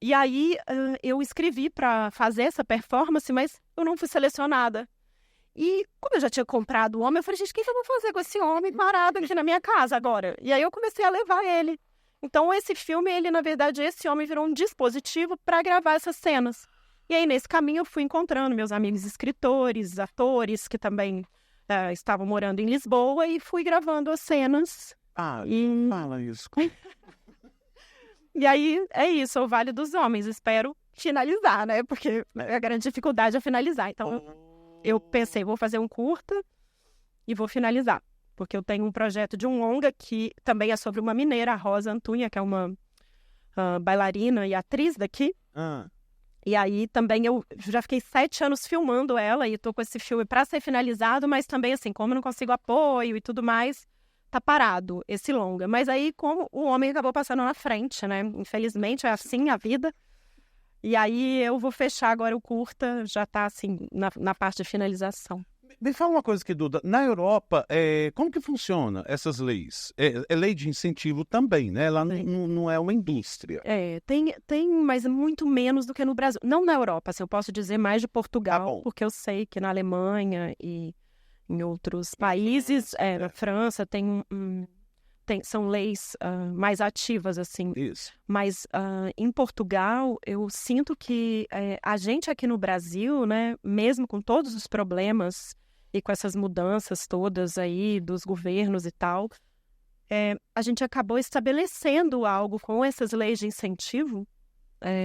E aí eu escrevi para fazer essa performance, mas eu não fui selecionada. E como eu já tinha comprado o homem, eu falei, gente, o que eu vou fazer com esse homem parado aqui na minha casa agora? E aí eu comecei a levar ele. Então esse filme, ele na verdade, esse homem virou um dispositivo para gravar essas cenas. E aí, nesse caminho, eu fui encontrando meus amigos escritores, atores, que também estavam morando em Lisboa, e fui gravando as cenas. Fala isso. E aí, é isso, o Vale dos Homens. Espero finalizar, né? Porque a grande dificuldade é finalizar. Então, eu pensei, vou fazer um curta e vou finalizar. Porque eu tenho um projeto de um longa que também é sobre uma mineira, a Rosa Antunes, que é uma bailarina e atriz daqui. E aí também eu já fiquei 7 anos filmando ela e tô com esse filme para ser finalizado, mas também assim, como eu não consigo apoio e tudo mais, tá parado esse longa. Mas aí como o homem acabou passando na frente, né? Infelizmente é assim a vida. E aí eu vou fechar agora o curta, já tá assim na parte de finalização. Me fala uma coisa aqui, Duda. Na Europa, como que funciona essas leis? É lei de incentivo também, né? Lá não é uma indústria. Tem, mas muito menos do que no Brasil. Não na Europa, assim, eu posso dizer mais de Portugal, porque eu sei que na Alemanha e em outros países, na França, são leis mais ativas, assim. Isso. Mas em Portugal, eu sinto que a gente aqui no Brasil, né, mesmo com todos os problemas e com essas mudanças todas aí dos governos e tal, a gente acabou estabelecendo algo com essas leis de incentivo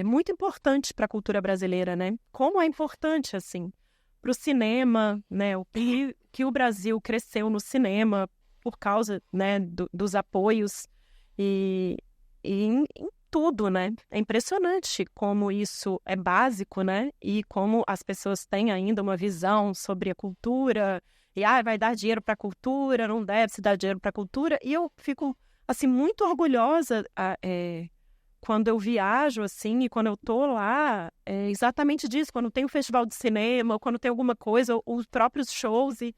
muito importante para a cultura brasileira, né? Como é importante, assim, para o cinema, né? O que o Brasil cresceu no cinema por causa, né, dos apoios e em tudo, né? É impressionante como isso é básico, né? E como as pessoas têm ainda uma visão sobre a cultura e vai dar dinheiro para a cultura, não deve se dar dinheiro para a cultura. E eu fico assim muito orgulhosa quando eu viajo assim e quando eu tô lá, exatamente disso, quando tem um festival de cinema, quando tem alguma coisa, os próprios shows e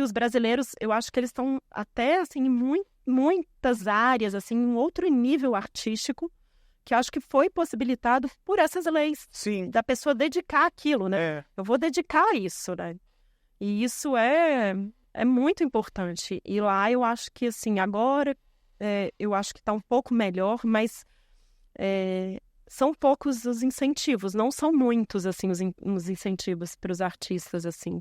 os brasileiros, eu acho que eles estão até assim em muitas áreas, assim, em um outro nível artístico, que eu acho que foi possibilitado por essas leis. Sim. Da pessoa dedicar aquilo, né? Eu vou dedicar isso, né? E isso é muito importante. E lá eu acho que, assim, agora eu acho que está um pouco melhor, mas são poucos os incentivos, não são muitos, assim, os incentivos para os artistas, assim.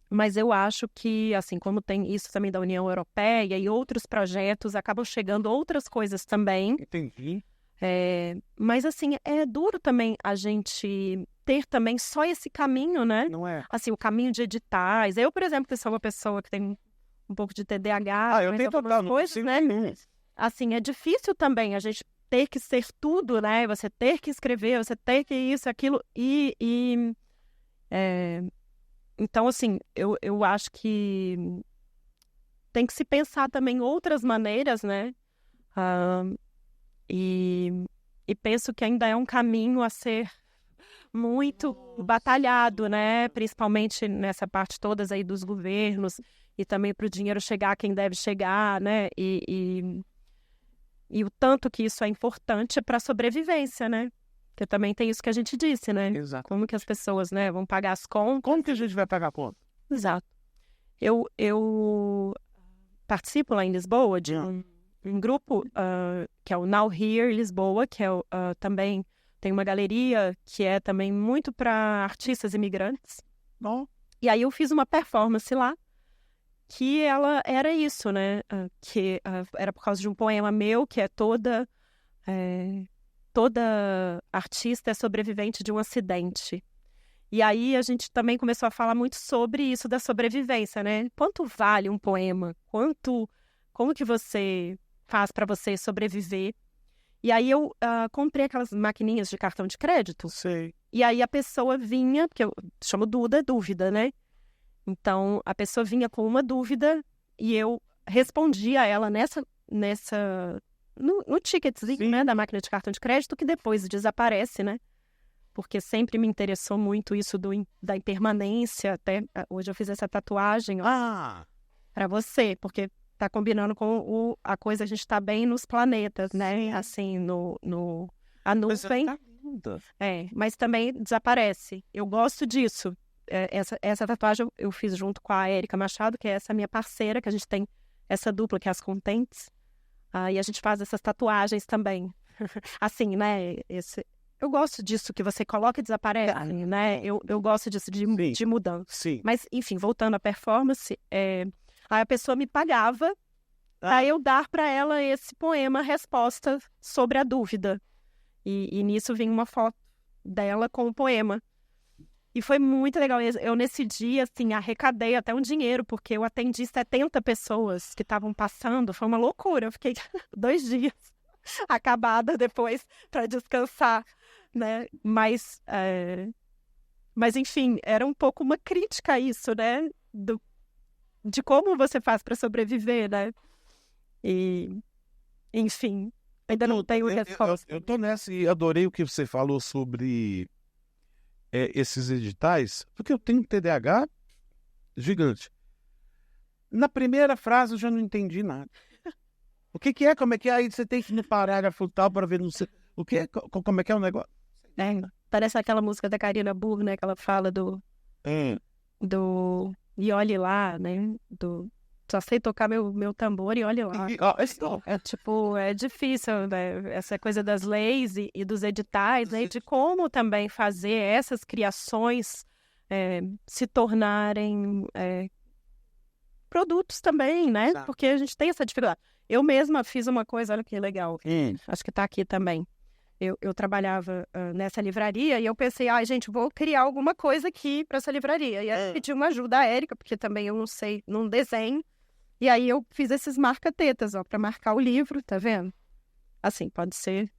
Mas eu acho que, assim, como tem isso também da União Europeia e outros projetos, acabam chegando outras coisas também. Entendi. Mas, assim, é duro também a gente ter também só esse caminho, né? Não é? Assim, o caminho de editais. Eu, por exemplo, que sou uma pessoa que tem um pouco de TDAH, eu tenho total, coisas, né? Assim, é difícil também a gente ter que ser tudo, né? Você ter que escrever, você ter que isso, aquilo. Então, assim, eu acho que tem que se pensar também outras maneiras, né? E penso que ainda é um caminho a ser muito batalhado, né? Principalmente nessa parte todas aí dos governos e também para o dinheiro chegar a quem deve chegar, né? E o tanto que isso é importante para a sobrevivência, né? Porque também tem isso que a gente disse, né? Exato. Como que as pessoas, né, vão pagar as contas. Como que a gente vai pagar a conta? Exato. Eu participo lá em Lisboa de um grupo que é o Now Here Lisboa, que é também tem uma galeria que é também muito para artistas imigrantes. E aí eu fiz uma performance lá que ela era isso, né? Que era por causa de um poema meu, que é toda artista é sobrevivente de um acidente. E aí a gente também começou a falar muito sobre isso da sobrevivência, né? Quanto vale um poema? Como que você faz para você sobreviver? E aí eu comprei aquelas maquininhas de cartão de crédito. Sei. E aí a pessoa vinha, que eu chamo dúvida, né? Então a pessoa vinha com uma dúvida e eu respondia a ela no ticketzinho, né, da máquina de cartão de crédito, que depois desaparece, né? Porque sempre me interessou muito isso da impermanência. Até hoje eu fiz essa tatuagem para você, porque tá combinando com a coisa, a gente tá bem nos planetas, né? Assim, a nuvem. Mas também desaparece. Eu gosto disso. Essa tatuagem eu fiz junto com a Érica Machado, que é essa minha parceira, que a gente tem essa dupla, que é as Contentes. E a gente faz essas tatuagens também. Assim, né? eu gosto disso que você coloca e desaparece, né? Eu gosto disso, de mudança. Sim. Mas, enfim, voltando à performance, aí a pessoa me pagava para eu dar para ela esse poema, resposta sobre a dúvida. E nisso vinha uma foto dela com o poema. E foi muito legal. Eu, nesse dia, assim, arrecadei até um dinheiro, porque eu atendi 70 pessoas que estavam passando. Foi uma loucura. Eu fiquei 2 dias acabada depois para descansar, né? Mas, enfim, era um pouco uma crítica a isso, né? De como você faz para sobreviver, né? E, enfim, ainda não tenho resposta. Eu tô nessa e adorei o que você falou sobre esses editais, porque eu tenho um TDAH gigante. Na primeira frase eu já não entendi nada. O que é? Como é que é? Aí você tem que ir no parágrafo tal para ver o que é, como é que é o negócio. Parece aquela música da Karina Burr, né? Que ela fala do e olhe lá, né? Só sei tocar meu tambor e olhe lá. É difícil, né? Essa coisa das leis e dos editais, né? E de como também fazer essas criações se tornarem produtos também, né? Tá. Porque a gente tem essa dificuldade. Eu mesma fiz uma coisa, olha que legal. Acho que está aqui também. Eu trabalhava nessa livraria e eu pensei, gente, vou criar alguma coisa aqui para essa livraria. E aí pedi uma ajuda à Érica, porque também eu não sei, não desenho. E aí eu fiz esses marca-tetas, para marcar o livro, tá vendo? Assim, pode ser.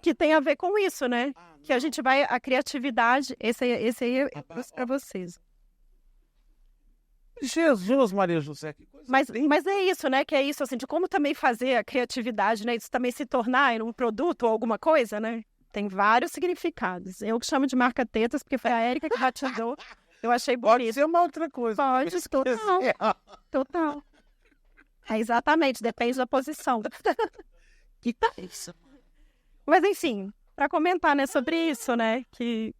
Que tem a ver com isso, né? Que a gente vai, a criatividade, esse aí é para vocês. Jesus, Maria José, que coisa. Mas é isso, né? Que é isso, assim, de como também fazer a criatividade, né? Isso também se tornar um produto ou alguma coisa, né? Tem vários significados. Eu que chamo de marca-tetas, porque foi a Érica que batizou. Eu achei bonito. Pode ser uma outra coisa. Pode, total. Exatamente, depende da posição. Que tá isso? Mas, enfim, para comentar, né, sobre isso, né? Que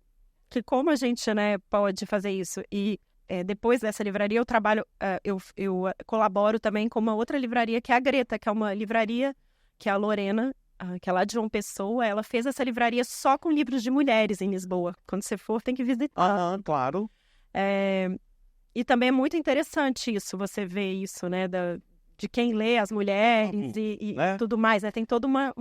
como a gente, né, pode fazer isso. E depois dessa livraria, eu trabalho, eu colaboro também com uma outra livraria, que é a Greta, que é uma livraria que a Lorena, que é lá de João Pessoa, ela fez essa livraria só com livros de mulheres em Lisboa. Quando você for, tem que visitar. Claro. E também é muito interessante isso, você vê isso, né, de quem lê as mulheres e tudo mais, né? Tem toda uma...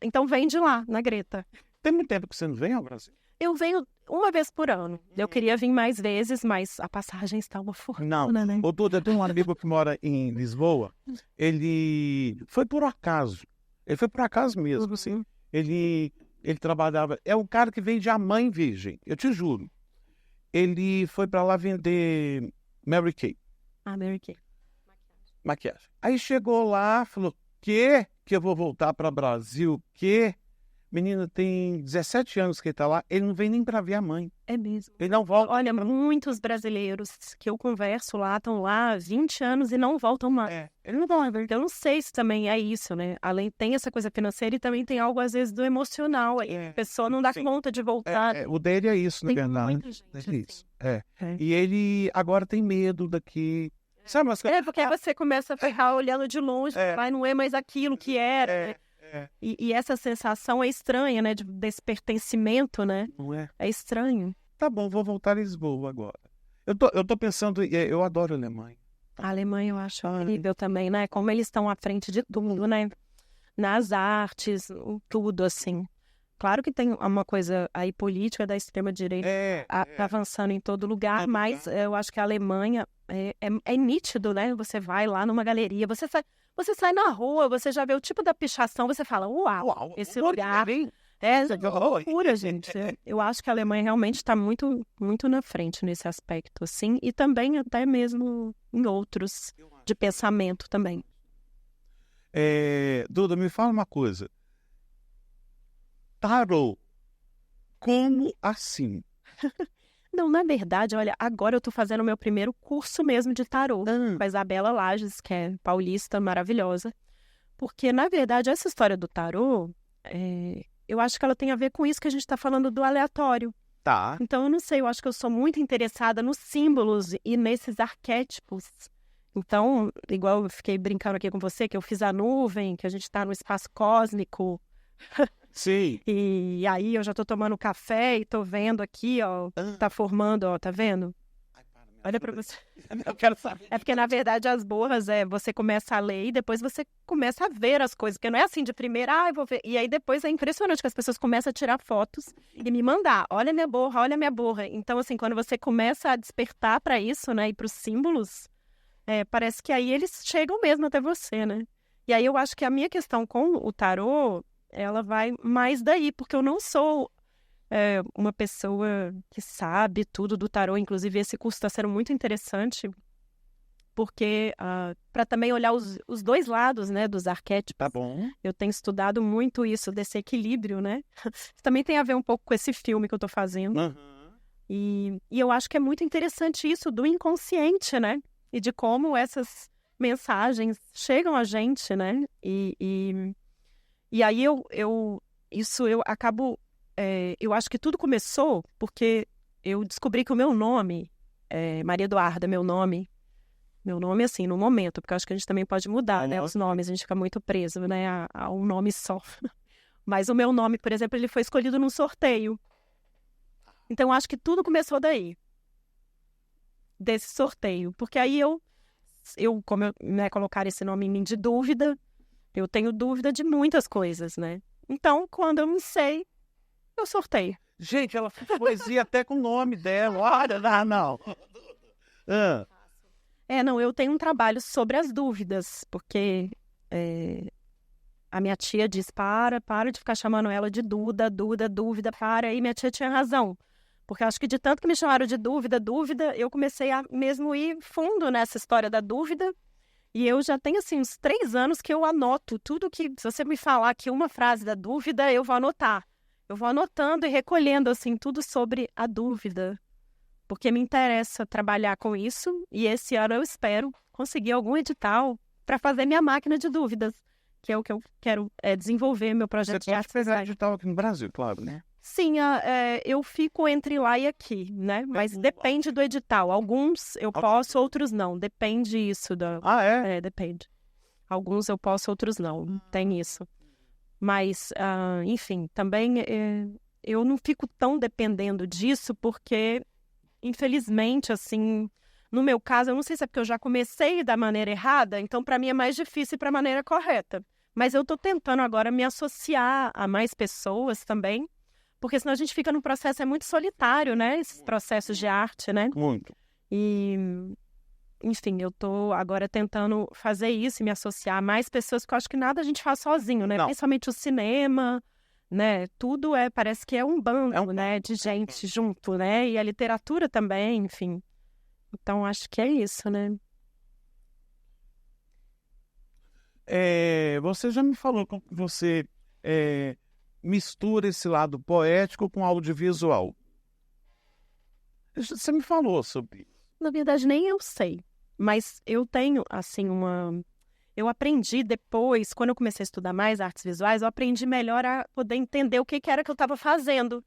Então vem de lá, na Greta. Tem muito tempo que você não vem ao Brasil? Eu venho uma vez por ano. Eu queria vir mais vezes, mas a passagem está uma fortuna, né? Ô, Duda, eu tenho um amigo que mora em Lisboa. Ele foi por acaso. Ele foi por acaso mesmo, assim. Ele trabalhava... É um cara que vende a mãe virgem, eu te juro. Ele foi pra lá vender Mary Kay. Mary Kay. Maquiagem. Aí chegou lá, falou, que eu vou voltar para o Brasil? Menina, tem 17 anos que ele tá lá, ele não vem nem para ver a mãe. É mesmo. Ele não volta. Olha, muitos brasileiros que eu converso lá, estão lá há 20 anos e não voltam mais. Ele não vai ver. Eu não sei se também é isso, né? Além, tem essa coisa financeira e também tem algo, às vezes, do emocional. A pessoa não dá conta de voltar. O dele é isso, na verdade. Muita gente, É isso. E ele agora tem medo daqui. Sabe, mas... porque aí você começa a ficar olhando de longe, vai, não é mais aquilo que era. E essa sensação é estranha, né? Desse pertencimento, né? Não é? É estranho. Tá bom, vou voltar a Lisboa agora. Eu tô pensando, eu adoro a Alemanha. A Alemanha eu acho incrível também, né? Como eles estão à frente de tudo, né? Nas artes, tudo, assim. Claro que tem uma coisa aí política da extrema-direita avançando em todo lugar, mas eu acho que a Alemanha é nítido, né? Você vai lá numa galeria, você sai na rua, você já vê o tipo da pichação, você fala, uau, esse lugar é loucura, gente. Eu acho que a Alemanha realmente está muito, muito na frente nesse aspecto, assim, e também até mesmo em outros de pensamento também. Duda, me fala uma coisa. Tarô, como assim? Não, na verdade, olha, agora eu tô fazendo o meu primeiro curso mesmo de tarô com a Isabela Lages, que é paulista, maravilhosa. Porque, na verdade, essa história do tarô, eu acho que ela tem a ver com isso que a gente tá falando do aleatório. Tá. Então, eu não sei, eu acho que eu sou muito interessada nos símbolos e nesses arquétipos. Então, igual eu fiquei brincando aqui com você, que eu fiz a nuvem, que a gente tá no espaço cósmico. Sim. E aí eu já tô tomando café e tô vendo aqui, ó, tá formando, ó, tá vendo? Olha pra você. Eu quero saber. É porque, na verdade, as borras você começa a ler e depois você começa a ver as coisas, porque não é assim de primeira, eu vou ver. E aí depois é impressionante que as pessoas começam a tirar fotos e me mandar, olha minha borra, olha minha borra. Então, assim, quando você começa a despertar pra isso, né, e pros símbolos, parece que aí eles chegam mesmo até você, né? E aí eu acho que a minha questão com o tarô, ela vai mais daí, porque eu não sou uma pessoa que sabe tudo do tarô. Inclusive, esse curso está sendo muito interessante, porque para também olhar os dois lados, né, dos arquétipos. Tá bom. Eu tenho estudado muito isso, desse equilíbrio, né? Também tem a ver um pouco com esse filme que eu tô fazendo. Uhum. E eu acho que é muito interessante isso do inconsciente, né? E de como essas mensagens chegam a gente, né? E aí eu acabo... eu acho que tudo começou porque eu descobri que o meu nome, Maria Eduarda, meu nome, assim, no momento, porque eu acho que a gente também pode mudar, né, os nomes, a gente fica muito preso, né, a um nome só. Mas o meu nome, por exemplo, ele foi escolhido num sorteio. Então, eu acho que tudo começou daí, desse sorteio, porque aí como colocar esse nome em mim de dúvida, eu tenho dúvida de muitas coisas, né? Então, quando eu não sei, eu sorteio. Gente, ela fez poesia até com o nome dela. Olha, não. Não, eu tenho um trabalho sobre as dúvidas, porque a minha tia diz, para de ficar chamando ela de dúvida, para. E minha tia tinha razão, porque eu acho que de tanto que me chamaram de dúvida, eu comecei a mesmo ir fundo nessa história da dúvida. E eu já tenho, assim, uns 3 anos que eu anoto tudo que, se você me falar aqui uma frase da dúvida, eu vou anotar. Eu vou anotando e recolhendo, assim, tudo sobre a dúvida, porque me interessa trabalhar com isso, e esse ano eu espero conseguir algum edital para fazer minha máquina de dúvidas, que é o que eu quero desenvolver meu projeto de arte. Você fez edital aqui no Brasil, claro, né? Sim, eu fico entre lá e aqui, né? Mas depende do edital. Alguns eu posso, outros não. Depende isso. Depende. Alguns eu posso, outros não. Tem isso. Mas, enfim, também eu não fico tão dependendo disso, porque, infelizmente, assim, no meu caso, eu não sei se é porque eu já comecei da maneira errada, então para mim é mais difícil ir para a maneira correta. Mas eu estou tentando agora me associar a mais pessoas também, porque senão a gente fica num processo muito solitário, né? Esses processos de arte, né? Muito. E... enfim, eu tô agora tentando fazer isso e me associar a mais pessoas, porque eu acho que nada a gente faz sozinho, né? Não. Principalmente o cinema, né? Tudo parece que é um bando, né? De gente junto, né? E a literatura também, enfim. Então, acho que é isso, né? Você já me falou que você mistura esse lado poético com audiovisual. Você me falou sobre isso. Na verdade, nem eu sei. Mas eu tenho, assim, eu aprendi depois, quando eu comecei a estudar mais artes visuais, eu aprendi melhor a poder entender o que era que eu estava fazendo.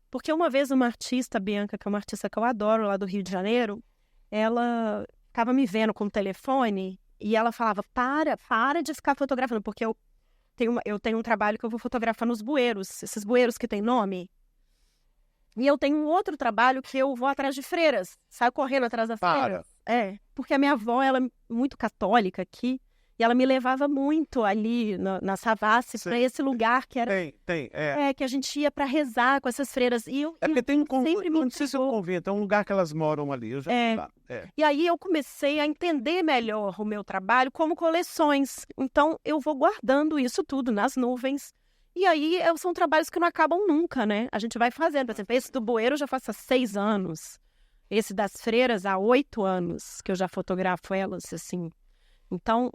Porque uma vez uma artista, Bianca, que é uma artista que eu adoro, lá do Rio de Janeiro, ela ficava me vendo com o telefone e ela falava, para de ficar fotografando, porque eu tenho um trabalho que eu vou fotografar nos bueiros, esses bueiros que tem nome. E eu tenho um outro trabalho que eu vou atrás de freiras, saio correndo atrás das freiras. Porque a minha avó, ela é muito católica aqui, e ela me levava muito ali na Savassi para esse lugar que era... que a gente ia para rezar com essas freiras. E eu porque tem sempre me não sei se é um convento, é um lugar que elas moram ali. Eu já E aí eu comecei a entender melhor o meu trabalho como coleções. Então eu vou guardando isso tudo nas nuvens. E aí são trabalhos que não acabam nunca, né? A gente vai fazendo. Por exemplo, esse do bueiro eu já faço há 6 anos. Esse das freiras há 8 anos que eu já fotografo elas, assim. Então,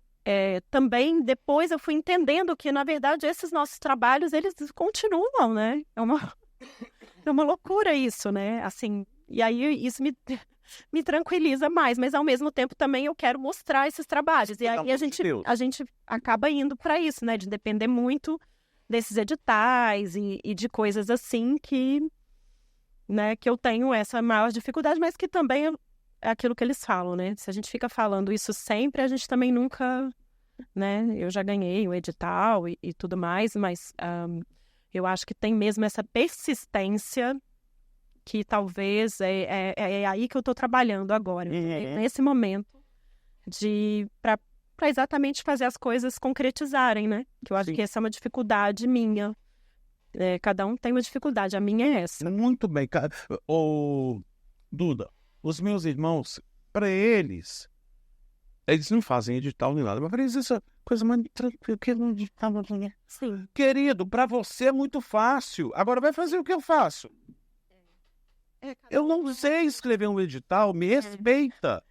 também depois eu fui entendendo que, na verdade, esses nossos trabalhos, eles continuam, né? É uma loucura isso, né? Assim, e aí isso me tranquiliza mais, mas ao mesmo tempo também eu quero mostrar esses trabalhos. E aí a gente acaba indo para isso, né? De depender muito desses editais e de coisas assim que eu tenho essa maior dificuldade, mas que também é aquilo que eles falam, né? Se a gente fica falando isso sempre, a gente também nunca, né? Eu já ganhei o edital e tudo mais, mas Eu acho que tem mesmo essa persistência que talvez é aí que eu estou trabalhando agora. Nesse momento para exatamente fazer as coisas concretizarem, né? Que eu acho que essa é uma dificuldade minha. Cada um tem uma dificuldade, a minha é essa. Muito bem. Duda, os meus irmãos, para eles não fazem edital nem nada, mas para eles isso é coisa mais tranquila, que não edital. Sim. Querido, para você é muito fácil. Agora vai fazer o que eu faço. Eu não sei escrever um edital, me respeita.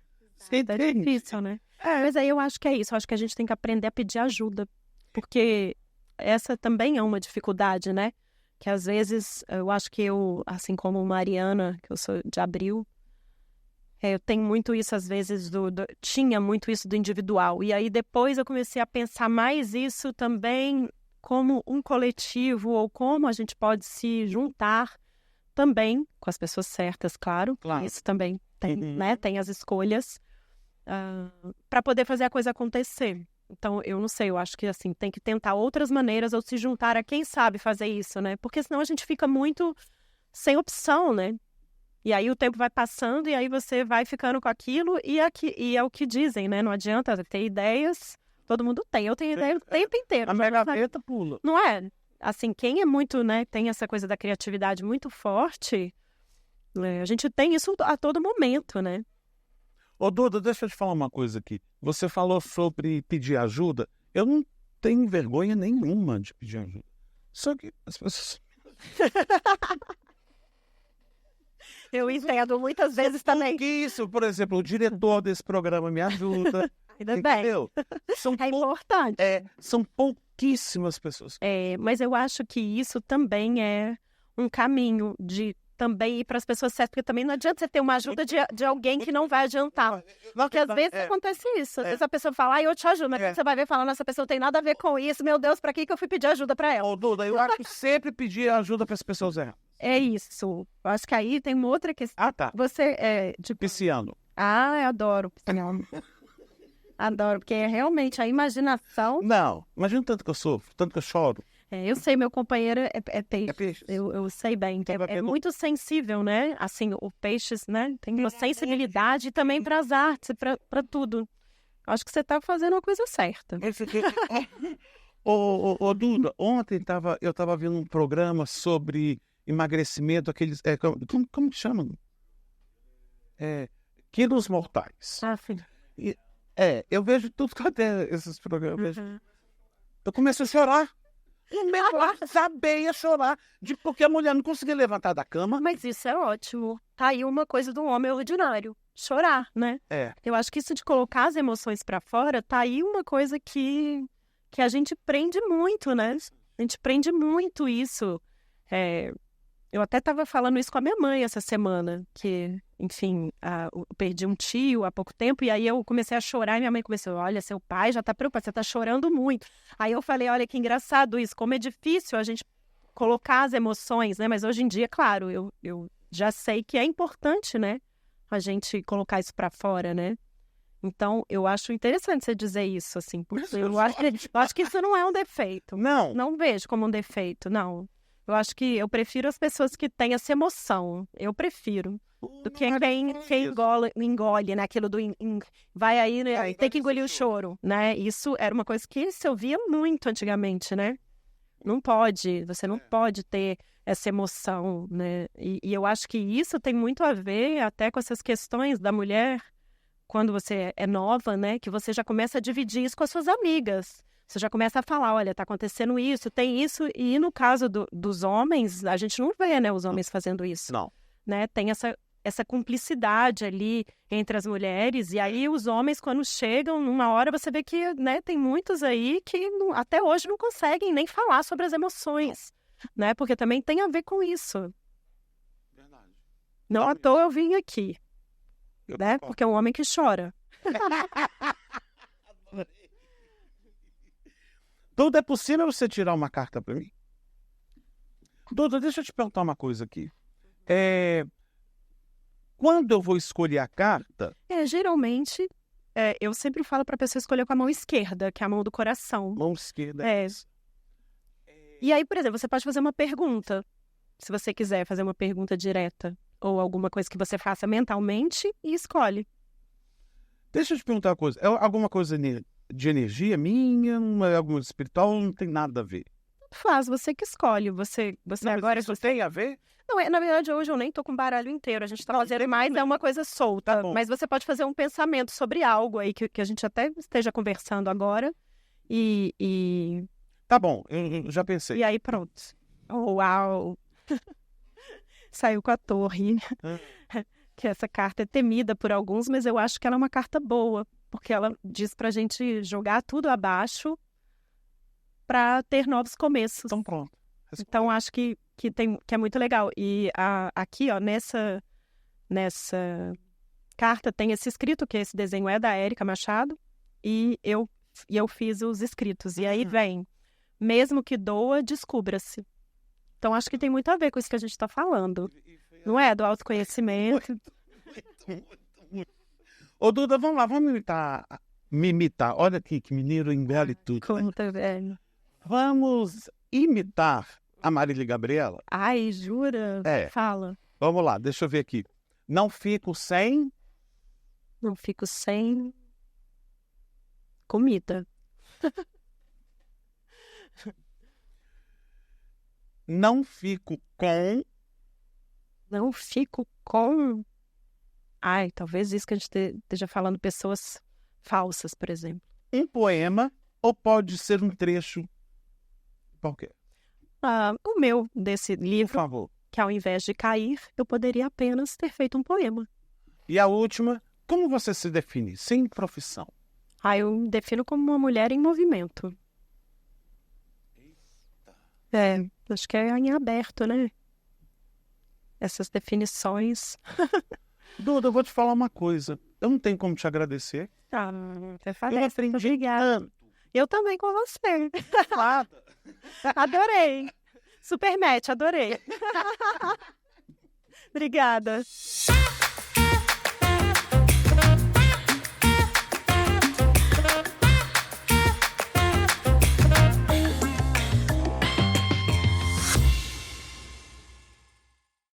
É difícil, né? Mas aí eu acho que é isso. Eu acho que a gente tem que aprender a pedir ajuda. Porque essa também é uma dificuldade, né? Que às vezes, eu acho que eu, assim como Mariana, que eu sou de Abril, eu tenho muito isso às vezes, tinha muito isso do individual. E aí depois eu comecei a pensar mais isso também como um coletivo, ou como a gente pode se juntar também, com as pessoas certas, claro. Isso também tem, né? Tem as escolhas para poder fazer a coisa acontecer. Então, eu não sei, eu acho que assim, tem que tentar outras maneiras ou se juntar a quem sabe fazer isso, né? Porque senão a gente fica muito sem opção, né? E aí o tempo vai passando e aí você vai ficando com aquilo e é o que dizem, né? Não adianta ter ideias, todo mundo tem. Eu tenho ideia o tempo inteiro. A minha gaveta pula. Não é? Assim, quem é muito, né, tem essa coisa da criatividade muito forte, a gente tem isso a todo momento, né? Ô, Duda, deixa eu te falar uma coisa aqui. Você falou sobre pedir ajuda. Eu não tenho vergonha nenhuma de pedir ajuda. Só que as pessoas... Eu entendo muitas vezes também. Que isso, por exemplo, o diretor desse programa me ajuda. Ainda entendeu? É importante. São pouquíssimas pessoas. Mas eu acho que isso também é um caminho de também ir para as pessoas certas, porque também não adianta você ter uma ajuda de alguém que não vai adiantar. Porque às vezes acontece isso. Às vezes a pessoa fala, eu te ajudo, mas quando você vai ver falando, essa pessoa não tem nada a ver com isso, meu Deus, para que eu fui pedir ajuda para ela? Ô, Duda, eu acho que sempre pedir ajuda para as pessoas erradas. É isso. Eu acho que aí tem uma outra questão. Ah, tá. Você é de Pisciano. eu adoro pisciano. Adoro, porque é realmente a imaginação. Não, imagina tanto que eu sofro, tanto que eu choro. Eu sei, meu companheiro é peixe. É peixe. Eu sei bem. É muito sensível, né? Assim, o peixes, né? Tem uma sensibilidade também para as artes, para tudo. Acho que você está fazendo a coisa certa. Ô, Duda, ontem eu estava vendo um programa sobre emagrecimento, aqueles... como que chama? Quilos mortais. Sim. Eu vejo tudo que até esses programas. Eu começo a chorar. Sabia a chorar. Porque a mulher não conseguia levantar da cama. Mas isso é ótimo. Tá aí uma coisa do homem ordinário. Chorar, né? Eu acho que isso de colocar as emoções pra fora, tá aí uma coisa que a gente prende muito, né? A gente prende muito isso. Eu até estava falando isso com a minha mãe essa semana, que, enfim, eu perdi um tio há pouco tempo, e aí eu comecei a chorar, e minha mãe começou, olha, seu pai já está preocupado, você está chorando muito. Aí eu falei, olha, que engraçado isso, como é difícil a gente colocar as emoções, né? Mas hoje em dia, claro, eu já sei que é importante, né? A gente colocar isso para fora, né? Então, eu acho interessante você dizer isso, assim, porque eu acho que isso não é um defeito. Não. Não vejo como um defeito, não. Eu acho que eu prefiro as pessoas que têm essa emoção. Eu prefiro. Do que quem engole, né? Aquilo do... vai aí, né? Tem que engolir o choro, né? Isso era uma coisa que se ouvia muito antigamente, né? Não pode. Você não pode ter essa emoção, né? E eu acho que isso tem muito a ver até com essas questões da mulher, quando você é nova, né? Que você já começa a dividir isso com as suas amigas. Você já começa a falar, olha, tá acontecendo isso, tem isso. E no caso dos homens, a gente não vê, né, os homens fazendo isso. Não. Né? Tem essa cumplicidade ali entre as mulheres. E aí os homens, quando chegam, numa hora você vê que, né, tem muitos aí que até hoje não conseguem nem falar sobre as emoções. Né? Porque também tem a ver com isso. Verdade. Não à toa eu vim aqui. Né? Porque é um homem que chora. Duda, é possível você tirar uma carta para mim? Duda, deixa eu te perguntar uma coisa aqui. Quando eu vou escolher a carta... Geralmente, eu sempre falo para a pessoa escolher com a mão esquerda, que é a mão do coração. Mão esquerda. E aí, por exemplo, você pode fazer uma pergunta, se você quiser fazer uma pergunta direta, ou alguma coisa que você faça mentalmente e escolhe. Deixa eu te perguntar uma coisa. É alguma coisa de energia minha, alguma espiritual, não tem nada a ver? Faz, você que escolhe. Você Não, agora... isso tem a ver? Não, na verdade, hoje eu nem tô com o baralho inteiro. A gente tá fazendo mais, é uma coisa solta. Tá bom. Mas você pode fazer um pensamento sobre algo aí que a gente até esteja conversando agora. E Tá bom, eu já pensei. aí pronto. Uau! Saiu com a torre. Que essa carta é temida por alguns, mas eu acho que ela é uma carta boa. Porque ela diz pra gente jogar tudo abaixo para ter novos começos. Então pronto. Então, acho que é muito legal. E aqui, ó, nessa carta tem esse escrito, que esse desenho é da Érica Machado, e eu fiz os escritos. E aí vem, mesmo que doa, descubra-se. Então, acho que tem muito a ver com isso que a gente está falando. Não é? Do autoconhecimento. Muito. Ô, Duda, vamos lá, vamos me imitar. Olha aqui, que mineiro embele tudo. Conta, velho. Vamos imitar a Marília Gabriela? Ai, jura? É. Fala. Vamos lá, deixa eu ver aqui. Não fico sem... Não fico sem comida. Não fico com... Não fico com... Ai, talvez isso que a gente esteja falando pessoas falsas, por exemplo. Um poema, ou pode ser um trecho qualquer. O meu, desse Por livro, favor. que ao invés de cair, eu poderia apenas ter feito um poema. E a última, como você se define? Sem profissão. Eu me defino como uma mulher em movimento. Acho que é em aberto, né? Essas definições. Duda, eu vou te falar uma coisa. Eu não tenho como te agradecer. Você fala. Eu aprendi Obrigada. tanto. Eu também com você. Nada. Adorei. Super match, adorei. Obrigada.